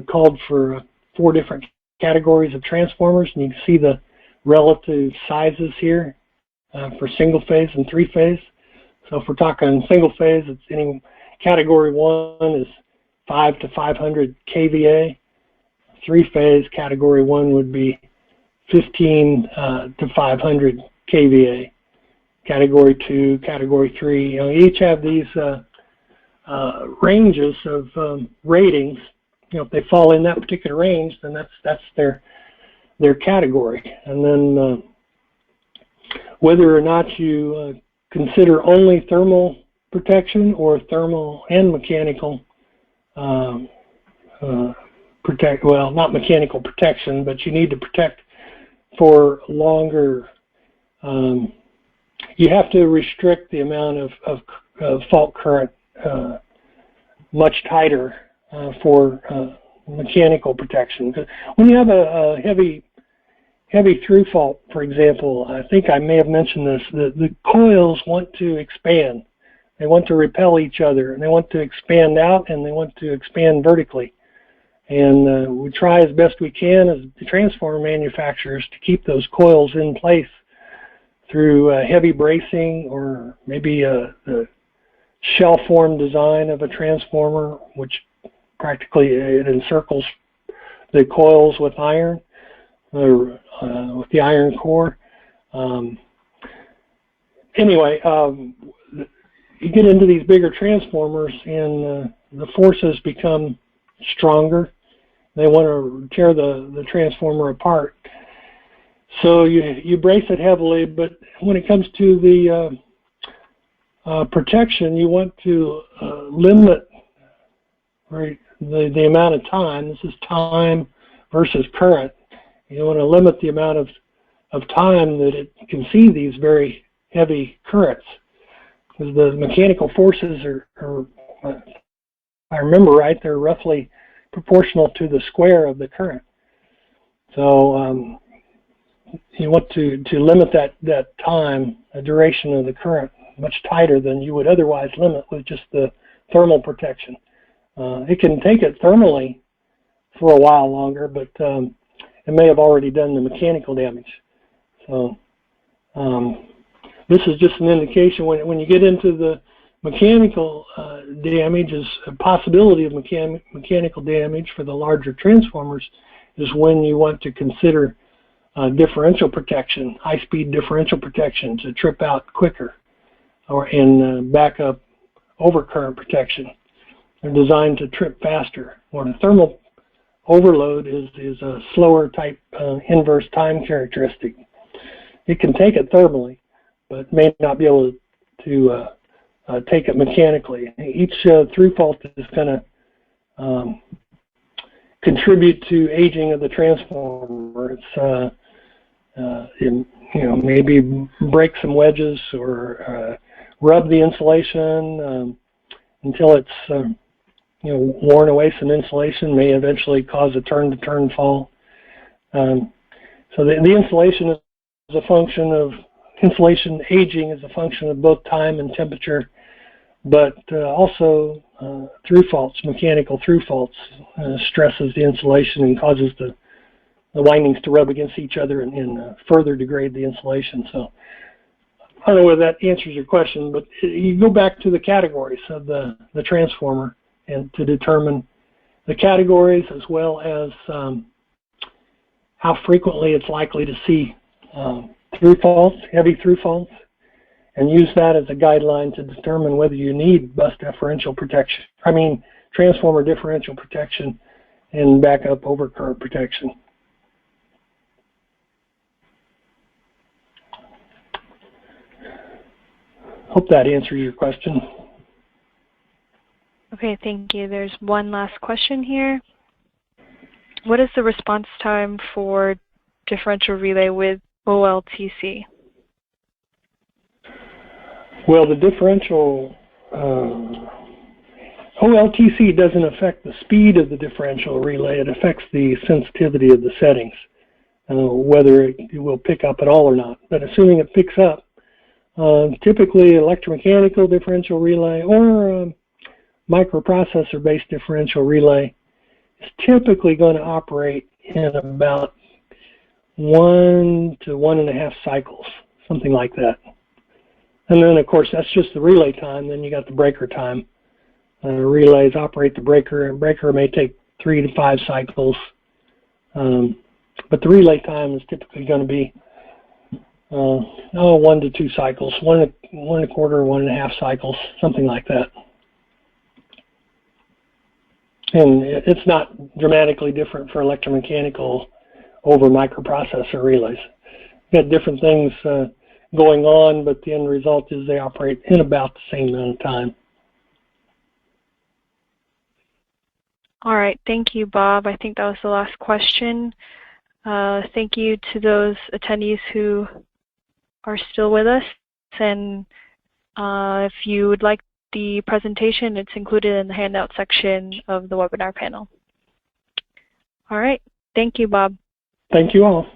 called for 4 different categories of transformers, and you can see the relative sizes here for single phase and 3-phase. So if we're talking single phase, it's any category 1 is 5 to 500 kVA. 3-phase category 1 would be 15 to 500 kVA. Category 2, category 3, each have these ranges of ratings. If they fall in that particular range, then that's their category. And then whether or not you consider only thermal protection or thermal and mechanical well, not mechanical protection, but you need to protect for longer. You have to restrict the amount of fault current much tighter for mechanical protection. When you have a heavy through fault, for example, I think I may have mentioned this, the coils want to expand. They want to repel each other, and they want to expand out, and they want to expand vertically. And we try as best we can as the transformer manufacturers to keep those coils in place through heavy bracing, or maybe the shell form design of a transformer, which practically it encircles the coils with iron, or with the iron core. Anyway, you get into these bigger transformers, and the forces become stronger. They want to tear the transformer apart. So you brace it heavily, but when it comes to the protection, you want to limit the amount of time. This is time versus current. You want to limit the amount of time that it can see these very heavy currents, because the mechanical forces are, if I remember right, they're roughly proportional to the square of the current. So you want to limit that time, the duration of the current, much tighter than you would otherwise limit with just the thermal protection. It can take it thermally for a while longer, but it may have already done the mechanical damage. So this is just an indication when you get into the mechanical damage, is a possibility of mechanical damage for the larger transformers, is when you want to consider differential protection, high-speed differential protection to trip out quicker, or in backup overcurrent protection. They're designed to trip faster. Or the thermal overload is a slower type inverse time characteristic. It can take it thermally, but may not be able to take it mechanically. Each through fault is going to contribute to aging of the transformer. It's maybe break some wedges or rub the insulation until it's worn away some insulation, may eventually cause a turn-to-turn fall. So the insulation is a function of, insulation aging is a function of both time and temperature, but also through faults, mechanical through faults, stresses the insulation and causes the windings to rub against each other and further degrade the insulation. So I don't know whether that answers your question, but you go back to the categories of the transformer and to determine the categories as well as how frequently it's likely to see through faults, heavy through faults, and use that as a guideline to determine whether you need bus differential protection. Transformer differential protection and backup overcurrent protection. Hope that answers your question. Okay, thank you. There's one last question here. What is the response time for differential relay with OLTC? Well, the differential OLTC doesn't affect the speed of the differential relay. It affects the sensitivity of the settings, whether it will pick up at all or not. But assuming it picks up, typically electromechanical differential relay or microprocessor-based differential relay is typically going to operate in about 1 to 1.5 cycles, something like that. And then, of course, that's just the relay time. Then you got the breaker time. Relays operate the breaker, and breaker may take 3 to 5 cycles. But the relay time is typically going to be 1 to 2 cycles, 1 1/4, 1.5 cycles, something like that. And it's not dramatically different for electromechanical over microprocessor relays. You've got different things going on, but the end result is they operate in about the same amount of time. All right, thank you, Bob. I think that was the last question. Thank you to those attendees who are still with us. And if you would like the presentation, it's included in the handout section of the webinar panel. All right, thank you, Bob. Thank you all.